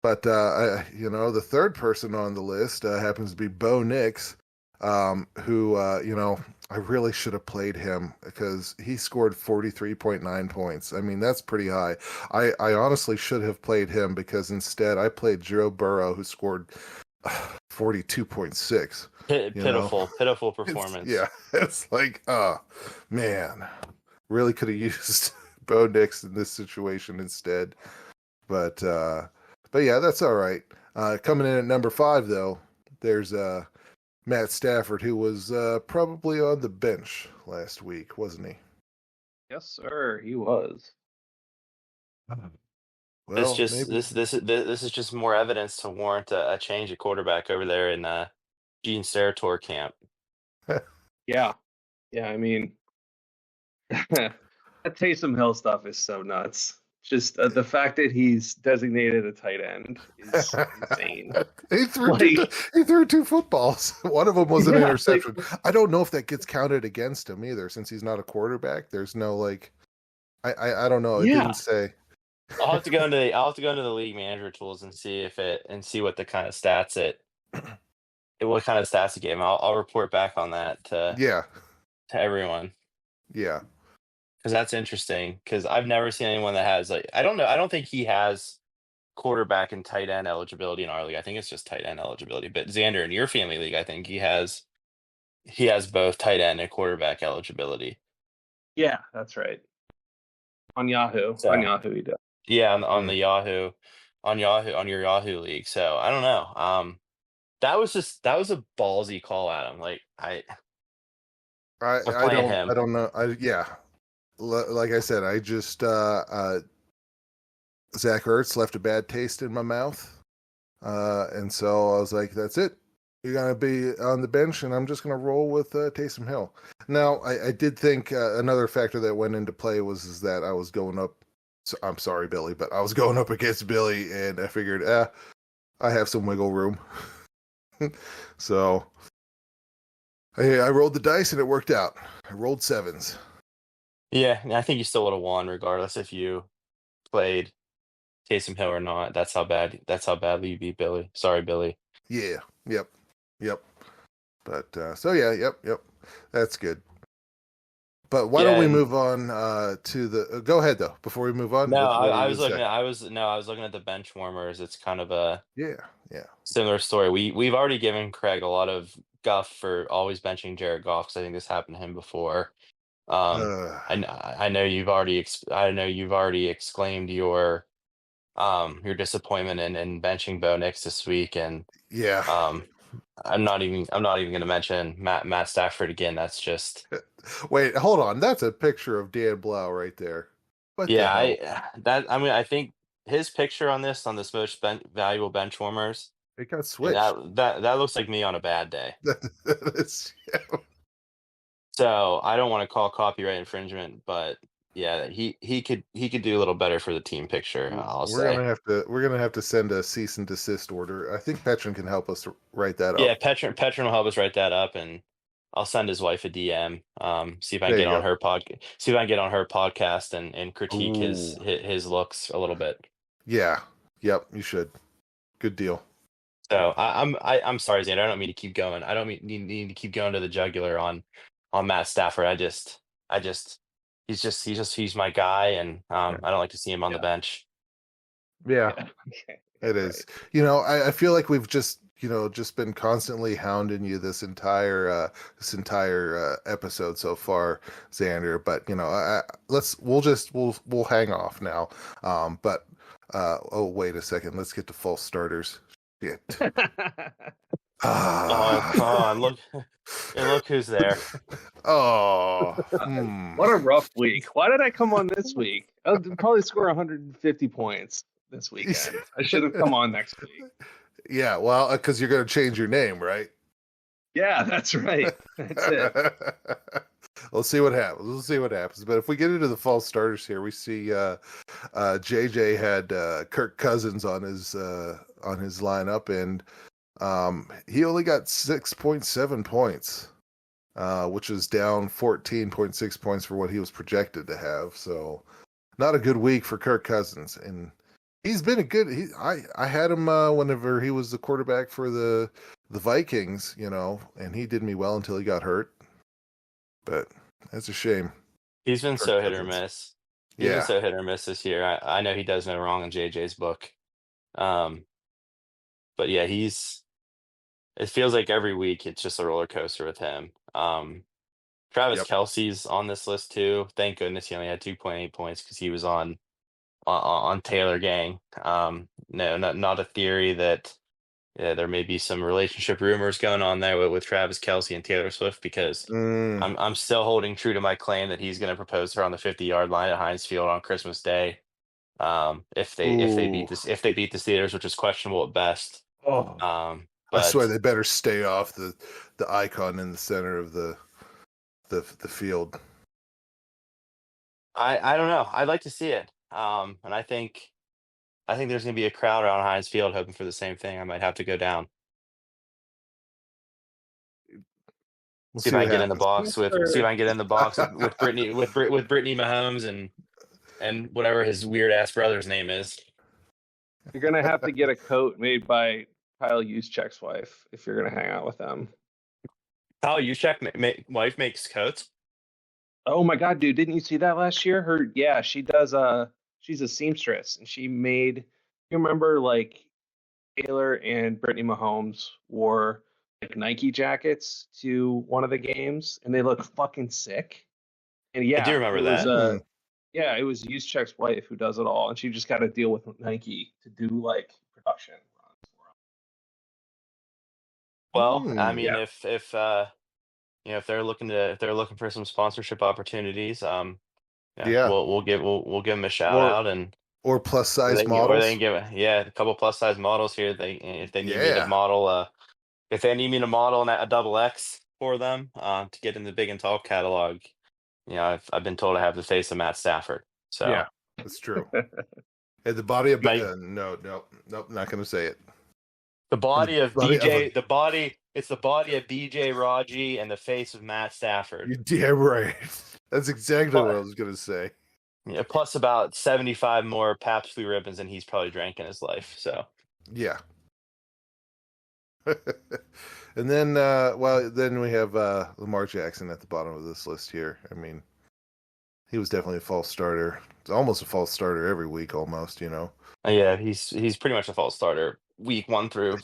But the third person on the list happens to be Bo Nix, who I really should have played him because he scored 43.9 points. I mean, that's pretty high. I honestly should have played him because instead I played Joe Burrow, who scored 42.6. Pitiful performance. It's like, man, really could have used Bo Nix in this situation instead. But yeah, that's all right. Coming in at number 5, though, there's Matt Stafford, who was probably on the bench last week, wasn't he? Yes, sir. He was. Well, this maybe. is just more evidence to warrant a change at quarterback over there in Gene Steratore camp. Yeah. Yeah, I mean, that Taysom Hill stuff is so nuts. Just the fact that he's designated a tight end is insane. he threw 2 footballs. One of them was an interception. I don't know if that gets counted against him either, since he's not a quarterback. There's no I don't know. It didn't say. I'll have to go into the league manager tools and see what the kind of stats what kind of stats it gave him. I'll report back on that to everyone. Yeah. Because that's interesting. Because I've never seen anyone that has I don't know. I don't think he has quarterback and tight end eligibility in our league. I think it's just tight end eligibility. But Xander, in your family league, I think he has both tight end and quarterback eligibility. Yeah, that's right. On Yahoo, he does. Yeah, on the Yahoo, on your Yahoo league. So I don't know. That was a ballsy call at him. I playing him. don't know. Like I said, I just Zach Ertz left a bad taste in my mouth, and so I was like, "That's it. You're gonna be on the bench, and I'm just gonna roll with Taysom Hill." Now, I did think another factor that went into play was that I was going up. So, I'm sorry, Billy, but I was going up against Billy, and I figured, I have some wiggle room. So I rolled the dice, and it worked out. I rolled 7s. Yeah, I think you still would have won regardless if you played Taysom Hill or not. That's how badly you beat Billy. Sorry, Billy. Yeah. Yep. But so yeah. Yep. That's good. But why don't we move on to the? Go ahead though. Before we move on. No, I was looking at the bench warmers. It's kind of a similar story. We've already given Craig a lot of guff for always benching Jared Goff because I think this happened to him before. I know you've already exclaimed your disappointment in benching Bo Nix this week, and I'm not even going to mention Matt Stafford again. That's just wait, hold on. That's a picture of Dan Blau right there. I think his picture on this most valuable bench warmers. It got switched. That looks like me on a bad day. So I don't want to call copyright infringement, but yeah, he could do a little better for the team picture. We're gonna have to send a cease and desist order. I think Petron can help us write that up. Yeah, Petron will help us write that up, and I'll send his wife a DM. See if I can get on her podcast and critique his looks a little bit. Yeah. Yep. You should. Good deal. So I'm sorry, Xander. I don't mean to keep going. I don't need to keep going to the jugular on Matt Stafford. He's my guy, and I don't like to see him on the bench. Yeah. It is. Right. I feel like we've just been constantly hounding you this entire episode so far, Xander. But we'll hang off now. But wait a second. Let's get to false starters. Shit. Look who's there. What a rough week. Why did I come on this week? I'll probably score 150 points. this weekend. I should have come on next week. Yeah, well, because you're going to change your name, right? Yeah, that's right. That's it. We'll see what happens. We'll see what happens. But if we get into the false starters here, we see JJ had Kirk Cousins on his lineup, and he only got 6.7 points, which is down 14.6 points for what he was projected to have. So, not a good week for Kirk Cousins, and he's been a good. I had him whenever he was the quarterback for the Vikings, and he did me well until he got hurt. But that's a shame. He's been Kirk so hit or Cousins. miss. He's been Yeah. so hit or miss this year. I know he does no wrong in JJ's book. But yeah, it feels like every week it's just a roller coaster with him. Travis Yep. Kelce's on this list too. Thank goodness he only had 2.8 points because he was on Taylor Gang. No, not a theory that there may be some relationship rumors going on there with Travis Kelce and Taylor Swift, because I'm still holding true to my claim that he's going to propose to her on the 50-yard line at Heinz Field on Christmas Day. If they beat the Steelers, which is questionable at best. Oh, I swear But they better stay off the icon in the center of the field. I don't know. I'd like to see it. And I think there's going to be a crowd around Heinz Field hoping for the same thing. I might have to go down. We'll See if I what can get in the happens. box with Brittany with Brittany Mahomes and whatever his weird ass brother's name is. you're gonna have to get a coat made by Kyle Juszczyk's wife if you're gonna hang out with them. Kyle Juszczyk wife makes coats. Oh my god, dude! Didn't you see that last year? She does. She's a seamstress, and she made. You remember, like, Taylor and Brittany Mahomes wore like Nike jackets to one of the games, and they look fucking sick. And yeah, I do remember it was, that. yeah, it was Juszczyk's wife who does it all, and she just got to deal with Nike to do like production runs for them. Well, I mean, Yeah. if they're looking for some sponsorship opportunities, Yeah. we'll give them a shout Or- out, and Or plus size or they models. can give a couple plus size models here. If they need me to Yeah. model if they need me to model a double X for them to get in the big and tall catalog, I've been told I have the face of Matt Stafford. So Yeah, that's true. And the body of Now nope, not going to say it. the body of body of BJ, it's the body of BJ Raji and the face of Matt Stafford. You're damn right. That's exactly what I was going to say. Yeah, plus about 75 more Pabst Blue Ribbons than he's probably drank in his life. So Yeah. And then, then we have Lamar Jackson at the bottom of this list here. I mean, he was definitely a false starter. It's almost a false starter every week, almost. yeah, he's pretty much a false starter week 1 through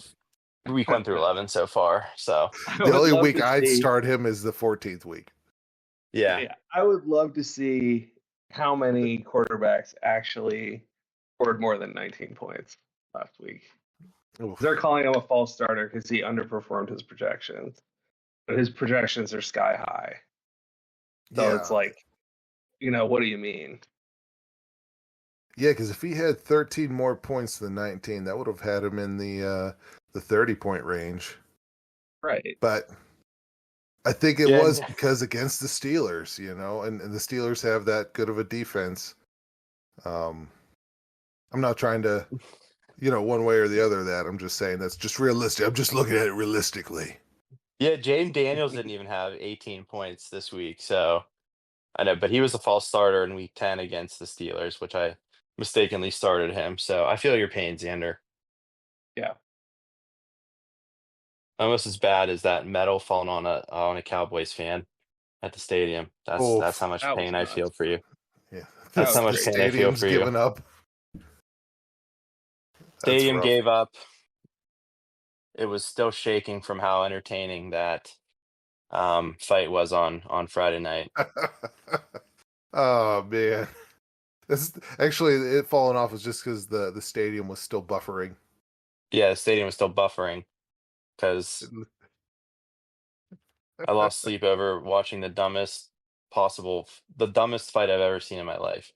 11 so far. So The only week I'd start him is the 14th week. yeah, I would love to see how many quarterbacks actually scored more than 19 points last week. Oof. They're calling him a false starter because he underperformed his projections, but his projections are sky high. So it's like, what do you mean? Yeah, because if he had 13 more points than 19, that would have had him in the 30-point range. Right. But I think it was because against the Steelers, and the Steelers have that good of a defense. I'm not trying to, one way or the other of that. I'm just saying that's just realistic. I'm just looking at it realistically. Yeah, Jaden Daniels didn't even have 18 points this week, so I know, but he was a false starter in week 10 against the Steelers, which I mistakenly started him. So I feel your pain, Xander. Yeah. Almost as bad as that medal falling on a Cowboys fan at the stadium. That's how much pain I feel for you. Yeah, That's how much pain I feel for you. Given up. Stadium gave up. It was still shaking from how entertaining that fight was on Friday night. Oh man, this actually it falling off was just because the stadium was still buffering. Yeah, the stadium was still buffering because I lost sleep over watching the dumbest fight I've ever seen in my life.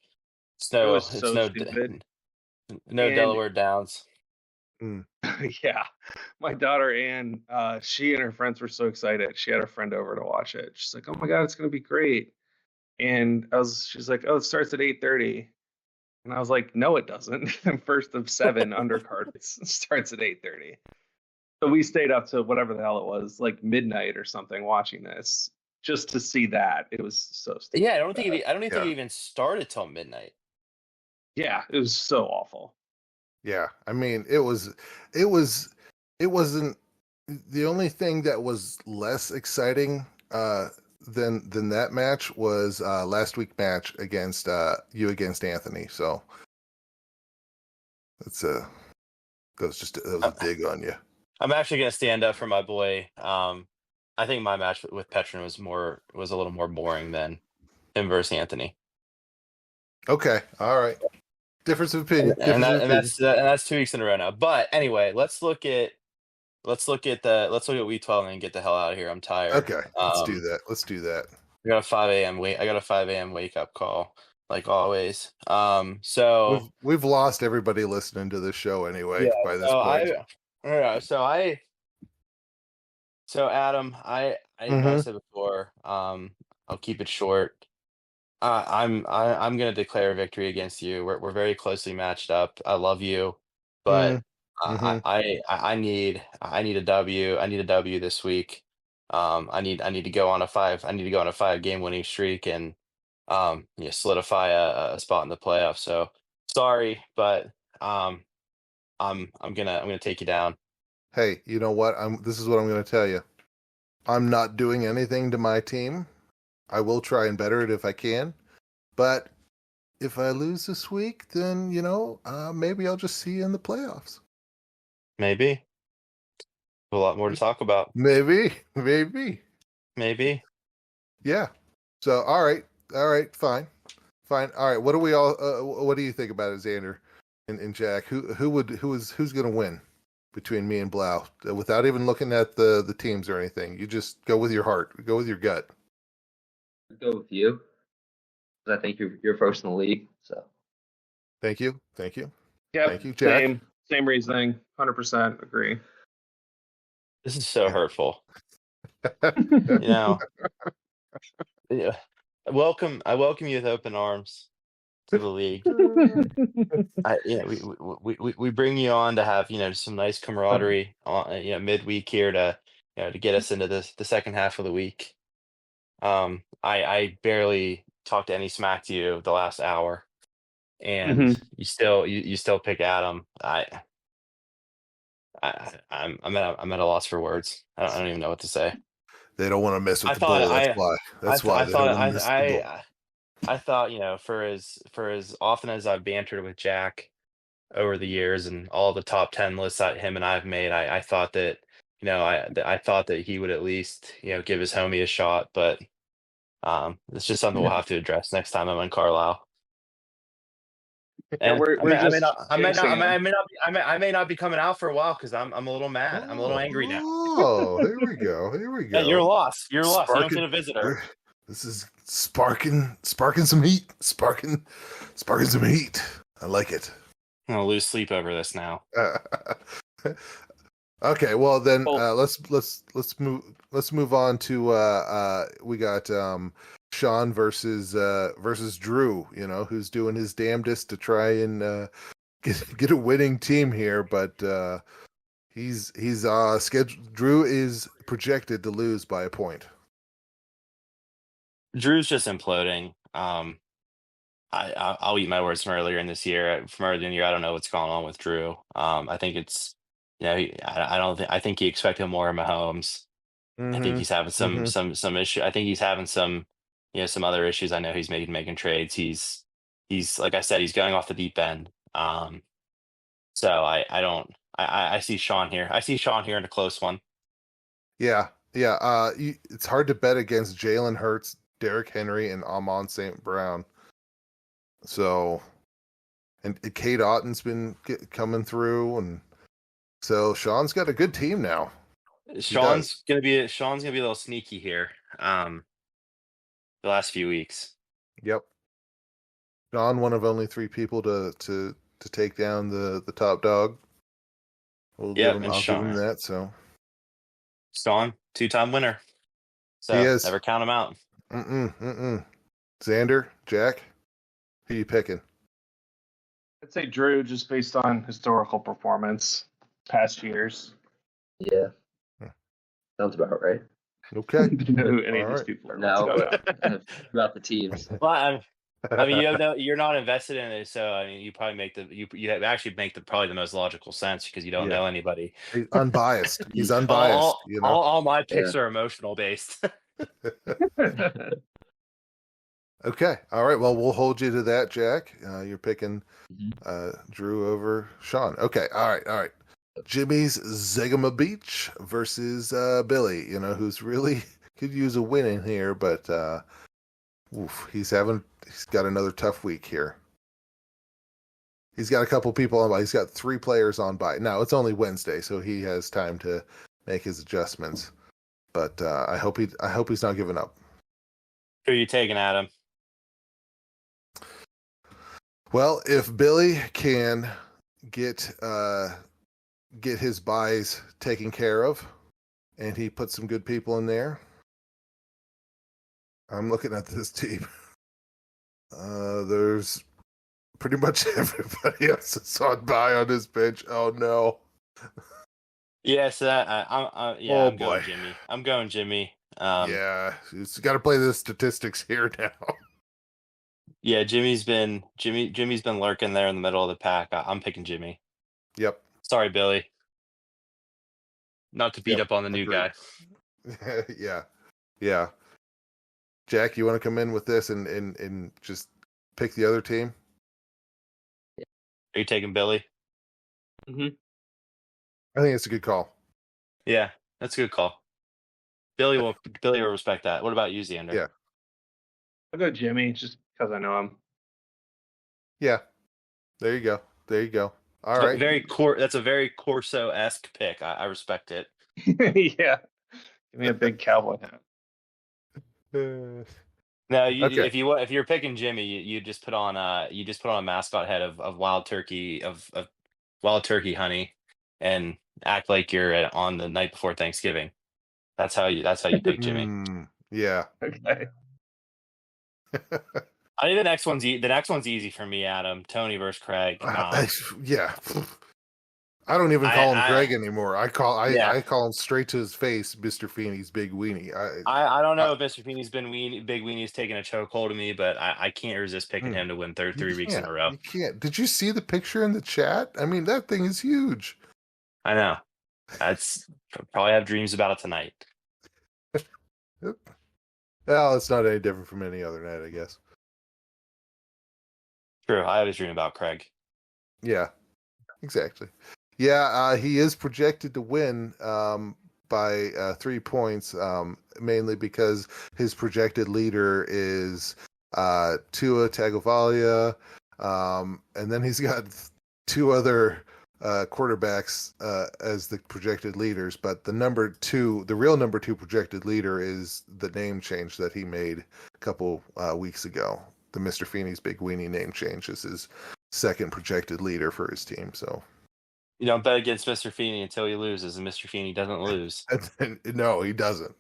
It was so stupid. No And Delaware Downs. yeah, my daughter Ann, she and her friends were so excited. She had a friend over to watch it. She's like, "Oh my god, it's gonna be great!" And she's like, "Oh, it starts at 8:30." And I was like, "No, it doesn't. First of 7 undercards starts at 8:30." So we stayed up to whatever the hell it was, like midnight or something, watching this just to see that. It was so stupid. Yeah, I don't think I don't even think Yeah. it even started till midnight. Yeah, it was so awful. Yeah, I mean, it wasn't the only thing that was less exciting than that match was last week match against you against Anthony. So that's that was a dig on you. I'm actually gonna stand up for my boy. I think my match with Petrin was a little more boring than him versus Anthony. Okay, all right. Difference of opinion. And Difference of opinion. that's 2 weeks in a row now. But anyway, let's look at week 12 and get the hell out of here. I'm tired. Okay, let's do that. Let's do that. I got a 5 a.m. wake up call, like always. So We've lost everybody listening to this show anyway by this point. So Adam, I said before, I'll keep it short. I'm gonna declare a victory against you. We're very closely matched up. I love you, but I need a W. I need a W this week. I need to go on a 5 game winning streak and solidify a spot in the playoffs. So sorry, but I'm gonna take you down. Hey, you know what? This is what I'm going to tell you. I'm not doing anything to my team. I will try and better it if I can. But if I lose this week, then, maybe I'll just see you in the playoffs. Maybe. A lot more to talk about. Maybe. Maybe. Yeah. So, all right, fine. All right. What do you think about it, Xander and Jack? Who's going to win between me and Blau without even looking at the teams or anything? You just go with your heart. Go with your gut. I'd go with you. 'Cause I think you're first in the league. So Thank you. Yep, Thank you, Jack. Same reasoning. 100% agree. This is so hurtful. Yeah. I welcome you with open arms to the league. We bring you on to have some nice camaraderie on midweek here to get us into the second half of the week. I barely talked any smack to you the last hour, and you still pick Adam. I'm at a loss for words. I don't even know what to say. They don't want to mess with the bull. That's why. I thought for as often as I've bantered with Jack over the years and all the top 10 lists that him and I've made, I thought that I thought that he would at least give his homie a shot, but it's just something we'll have to address next time I'm in Carlisle. And I may not be coming out for a while because I'm a little mad. I'm a little angry now. Oh, here we go. Yeah, you're lost. You don't get a visitor. This is sparking some heat. Sparking some heat. I like it. I'm gonna lose sleep over this now. Okay, well then let's move on to we got Sean versus Drew, who's doing his damnedest to try and get a winning team here, but he's scheduled. Drew is projected to lose by a point. Drew's just imploding. I'll eat my words from earlier in this year. From earlier in the year, I don't know what's going on with Drew. I think it's I think he expected more of Mahomes. I think he's having some issue. I think he's having some some other issues. I know he's making trades. He's like I said, he's going off the deep end. So I see Sean here. I see Sean here in a close one. Yeah. It's hard to bet against Jalen Hurts, Derrick Henry, and Amon St. Brown. So, and Kate Otten's been coming through, and so Sean's got a good team now. Sean's gonna be a little sneaky here. The last few weeks. Yep. Sean, one of only 3 people to to take down the top dog. I'll Yep, give and him Sean. that. So Sean, 2-time winner. he So is. never count him out. Xander, Jack, who you picking? I'd say Drew, just based on historical performance past years. Yeah. Sounds about right. Okay. I don't know who any All of these right. people are. No, Let's go now. about the teams. Well, I mean, you're not invested in it, so I mean, you probably make you actually make probably the most logical sense because you don't Yeah. know anybody. He's unbiased. He's All- unbiased. All my picks are emotional based. Okay. All right. Well, we'll hold you to that, Jack. You're picking Mhm. Drew over Sean. Okay. All right. Jimmy's Zagama Beach versus Billy. Who's really could use a win in here, but he's got another tough week here. He's got a couple people on bye. He's got 3 players on bye. Now it's only Wednesday, so he has time to make his adjustments. But I hope he's not giving up. Who are you taking, Adam? Well, if Billy can get his buys taken care of, and he puts some good people in there, I'm looking at this team. There's pretty much everybody else that's on bye on his bench. Oh no! Yes, I'm boy. going Jimmy. I'm going Jimmy. Yeah, he's got to play the statistics here now. Yeah, Jimmy's been lurking there in the middle of the pack. I'm picking Jimmy. Yep. Sorry, Billy. Not to beat up on the new agreed. guy. Yeah. Jack, you want to come in with this and just pick the other team? Are you taking Billy? Mhm. I think it's a good call. Yeah, that's a good call. Billy will respect that. What about you, Xander? Yeah. I'll go Jimmy just because I know him. Yeah. There you go. All right. That's a very Corso-esque pick. I respect it. Yeah. Give me a big cowboy hat. No, Okay. if you're picking Jimmy, you just put on a mascot head of wild turkey of wild turkey honey, and act like you're on the night before Thanksgiving. That's how you pick Jimmy. Yeah. Okay. I think the next one's easy for me, Adam. Tony versus Craig. Yeah. I don't even call him Craig anymore. I call him straight to his face, Mr. Feeney's big weenie. I don't know if Mr. Feeney's big weenie's taking a chokehold of me, but I can't resist picking him to win 3 weeks in a row. You can't. Did you see the picture in the chat? I mean, that thing is huge. I know. That's probably have dreams about it tonight. Well, it's not any different from any other night, I guess. True. I always dream about Craig. Yeah, exactly. Yeah, he is projected to win by 3 points, mainly because his projected leader is Tua Tagovailoa, and then he's got 2 other quarterbacks as the projected leaders. But the real number 2 projected leader is the name change that he made a couple weeks ago. The Mr. Feeney's Big Weenie name change is his second projected leader for his team. So you don't bet against Mr. Feeney until he loses, and Mr. Feeney doesn't lose. No, he doesn't.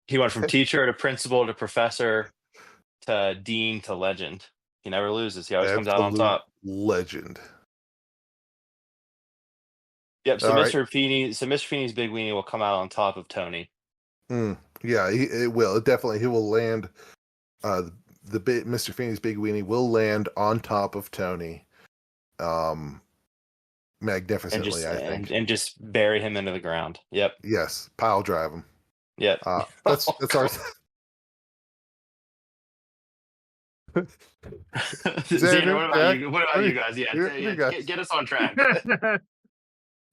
He went from teacher to principal to professor to dean to legend. He never loses. He always comes out on top. Legend. Yep. So Mr. Feeney's Big Weenie will come out on top of Tony. Yeah, it will. He will land. Mr. Feeney's Big Weenie will land on top of Tony. Magnificently, I think, and just bury him into the ground. Yep. Yes, pile drive him. Yep. That's our. Xander, what about you guys? Yeah, get us on track.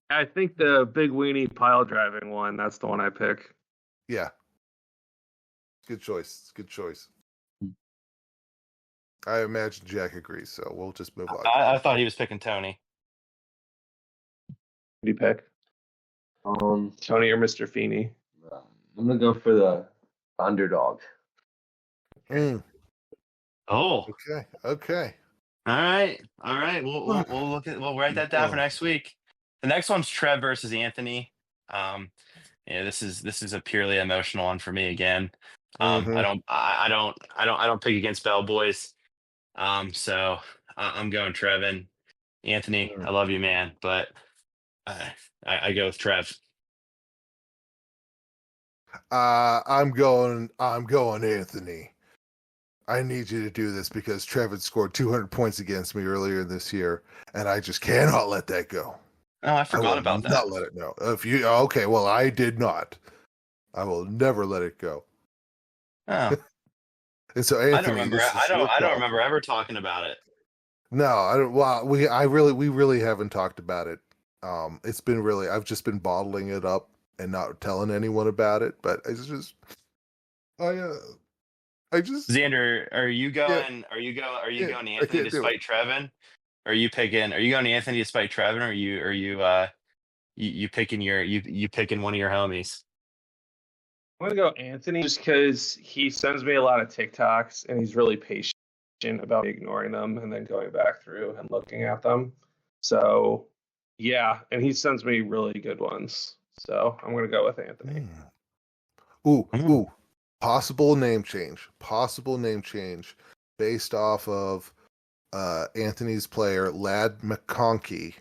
I think the Big Weenie pile driving one. That's the one I pick. Yeah. Good choice. I imagine Jack agrees, so we'll just move on. I thought he was picking Tony. What do you pick? Tony or Mr. Feeney? I'm gonna go for the underdog. Oh. Okay. All right. We'll write that down for next week. The next one's Trev versus Anthony. This is a purely emotional one for me again. Mhm. I don't pick against Bell Boys. So I'm going Trevin. Anthony, I love you, man, but I go with Trev. I'm going Anthony. I need you to do this because Trevin scored 200 points against me earlier this year, and I just cannot let that go. Oh, I I forgot will about that. not let it go. If you okay, well, I did not. I will never let it go. Oh, And so, I don't Anthony, remember. this is your I don't call. remember ever talking about it. No, I don't. Well, we really haven't talked about it. It's been really. I've just been bottling it up and not telling anyone about it. But I just Xander, are you yeah, going? Are you yeah. going I Anthony can't do it. despite Trevin? Are you picking? Are you going Anthony despite Trevin? Or you picking you picking one of your homies? I'm gonna go Anthony just because he sends me a lot of TikToks and he's really patient about ignoring them and then going back through and looking at them. So yeah, and he sends me really good ones. So I'm gonna go with Anthony. Mm. Ooh. Possible name change. Possible name change based off of Anthony's player, Lad McConkey.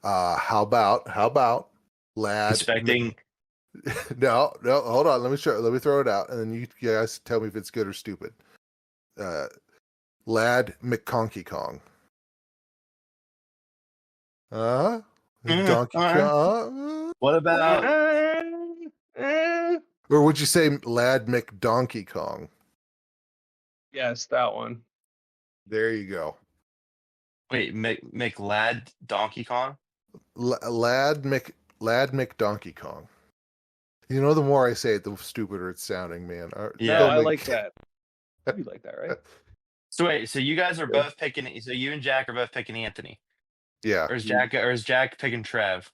How about Lad Expecting No, hold on. Let me throw it out, and then you guys tell me if it's good or stupid. Lad McConkey Kong. Donkey Kong. what about Or would you say Lad McDonkey Kong? Yes, that one. There you go. wait, make Lad Donkey Kong? Lad McDonkey Kong. You know, the more I say it, the stupider it's sounding, man. Yeah. No, I like that. You like that, right? So wait, so you guys are both picking. So you and Jack are both picking Anthony, Yeah. or is Jack picking Trev?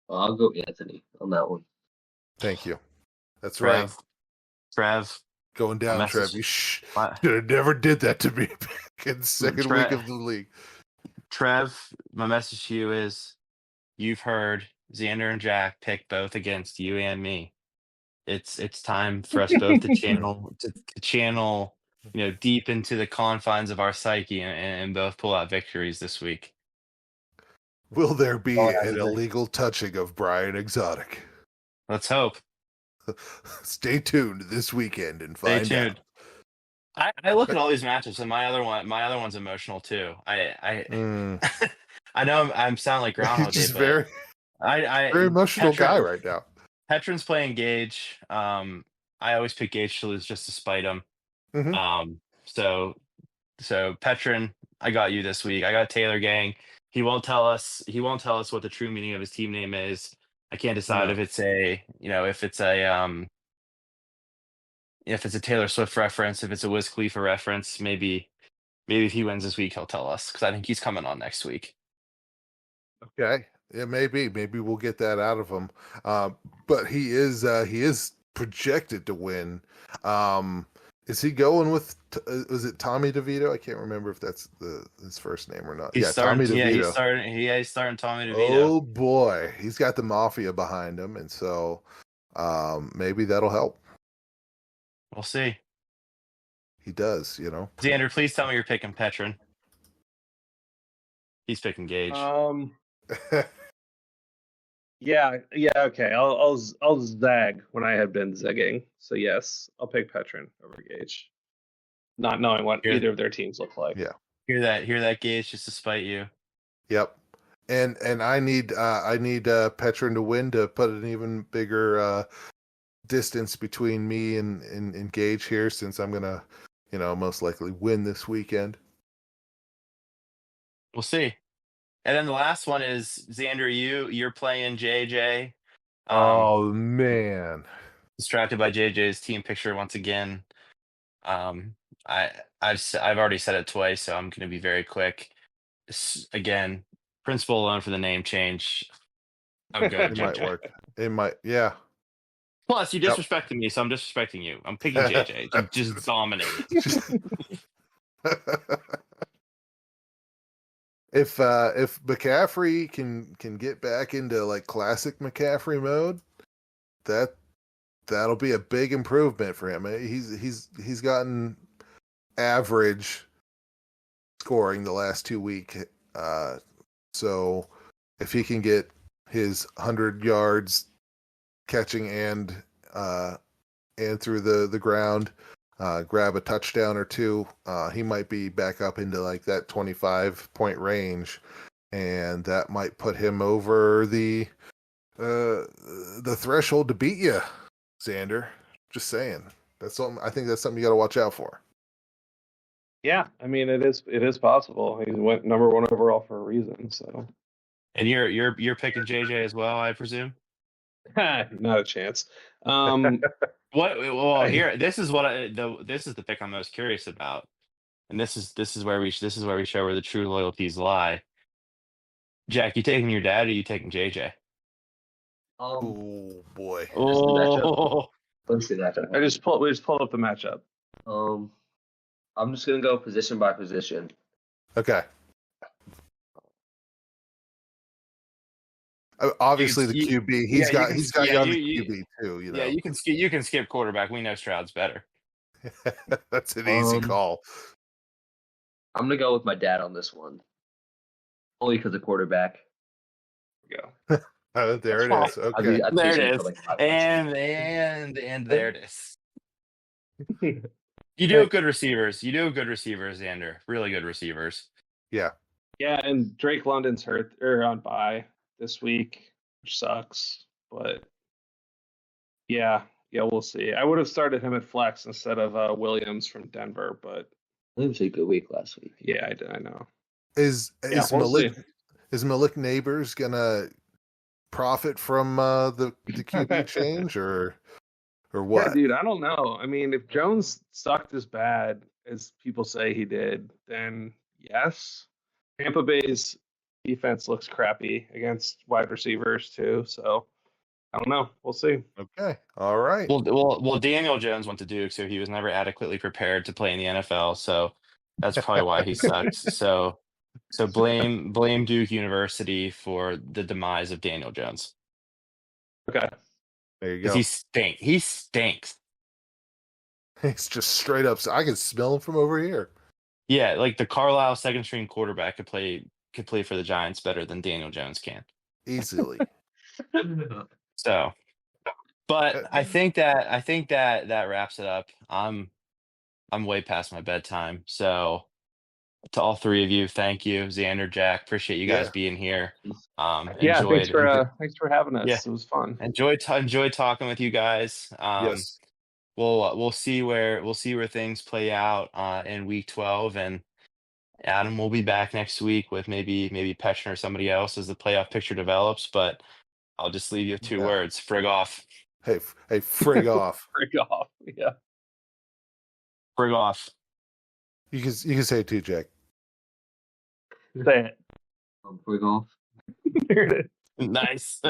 Well, I'll go Anthony on that one. Thank you. That's right. Trev. Going down, message- Trev. You should have never did that to me back in the second week of the league. Trev, my message to you is: you've heard Xander and Jack pick both against you and me. It's time for us both to channel, deep into the confines of our psyche and both pull out victories this week. Will there be Oh, I an see. illegal touching of Brian Exotic? Let's hope. Stay tuned this weekend and find out. I look at all these matches, and my other one's emotional too. I know I'm sounding like Groundhog Day, Just but very emotional guy right now. Petron's playing Gage. I always pick Gage to lose just to spite him. Mhm. So Petron, I got you this week. I got Taylor Gang. He won't tell us what the true meaning of his team name is. I can't decide if it's a Taylor Swift reference, if it's a Wiz Khalifa reference. Maybe if he wins this week, he'll tell us, because I think he's coming on next week. Okay. Yeah, maybe we'll get that out of him. But he is projected to win. Is he going with? Was it Tommy DeVito? I can't remember if that's his first name or not. Tommy DeVito. He's starting Tommy DeVito. Oh boy, he's got the mafia behind him, and so maybe that'll help. We'll see. He does, Xander, please tell me you're picking Petron. He's picking Gage. Yeah, okay. I'll zag when I have been zagging. So yes, I'll pick Petron over Gage, not knowing what either of their teams look like. Yeah. Hear that, Gage, just to spite you. Yep. And I need Petron to win to put an even bigger distance between me and Gage here, since I'm gonna, most likely win this weekend. We'll see. And then the last one is Xander. You're playing JJ. Oh man, distracted by JJ's team picture once again. I've already said it twice, so I'm going to be very quick. Again, principle alone for the name change. I'm going it JJ. might work. It might, yeah. Plus, you disrespected me, so I'm disrespecting you. I'm picking JJ. Just dominate. If McCaffrey can get back into like classic McCaffrey mode, that'll be a big improvement for him. He's gotten average scoring the last 2 weeks. So if he can get his 100 yards catching and through the ground, grab a touchdown or two, he might be back up into like that 25-point range, and that might put him over the threshold to beat you, Xander. Just saying. I think that's something you got to watch out for. Yeah, I mean it is possible. He went number 1 overall for a reason. So, And you're picking JJ as well, I presume. not a chance. What? Well, here, this is the pick I'm most curious about, and this is where we show where the true loyalties lie. Jack, you taking your dad, or you taking JJ? Oh boy. Oh, Let's see that. we just pulled up the matchup. I'm just gonna go position by position. Okay. Obviously, the QB. He's got you on the QB too. You know. Yeah, you can skip quarterback. We know Stroud's better. That's an easy call. I'm gonna go with my dad on this one, only because of quarterback. Go. There it is. Okay. There it is. And there it is. You do have good receivers. Xander. Really good receivers. Yeah. Yeah, and Drake London's hurt or on bye this week, which sucks. But yeah, we'll see. I would have started him at flex instead of Williams from Denver, but Williams had a good week last week. Yeah, I know. Is we'll Malik Neighbors gonna profit from the QB change or what? Yeah, dude, I don't know. I mean, if Jones sucked as bad as people say he did, then yes. Tampa Bay's defense looks crappy against wide receivers too, so I don't know. We'll see. Okay. All right. Well, Daniel Jones went to Duke, so he was never adequately prepared to play in the NFL. So that's probably why he sucks. So blame Duke University for the demise of Daniel Jones. Okay. There you go. He stinks. It's just straight up. I can smell him from over here. Yeah, like the Carlisle second string quarterback could play for the Giants better than Daniel Jones can. Easily. So, but I think that wraps it up. I'm way past my bedtime. So to all three of you, thank you, Xander, Jack. Appreciate you guys being here. Thanks for having us. Yeah. It was fun. Enjoyed talking with you guys. Yes. We'll see where things play out in week 12, and Adam will be back next week with maybe Petchner or somebody else as the playoff picture develops. But I'll just leave you with two words: frig off. Hey, frig off. Frig off. Yeah. Frig off. You can say it too, Jack. Say it. Frig off. There it is. Nice.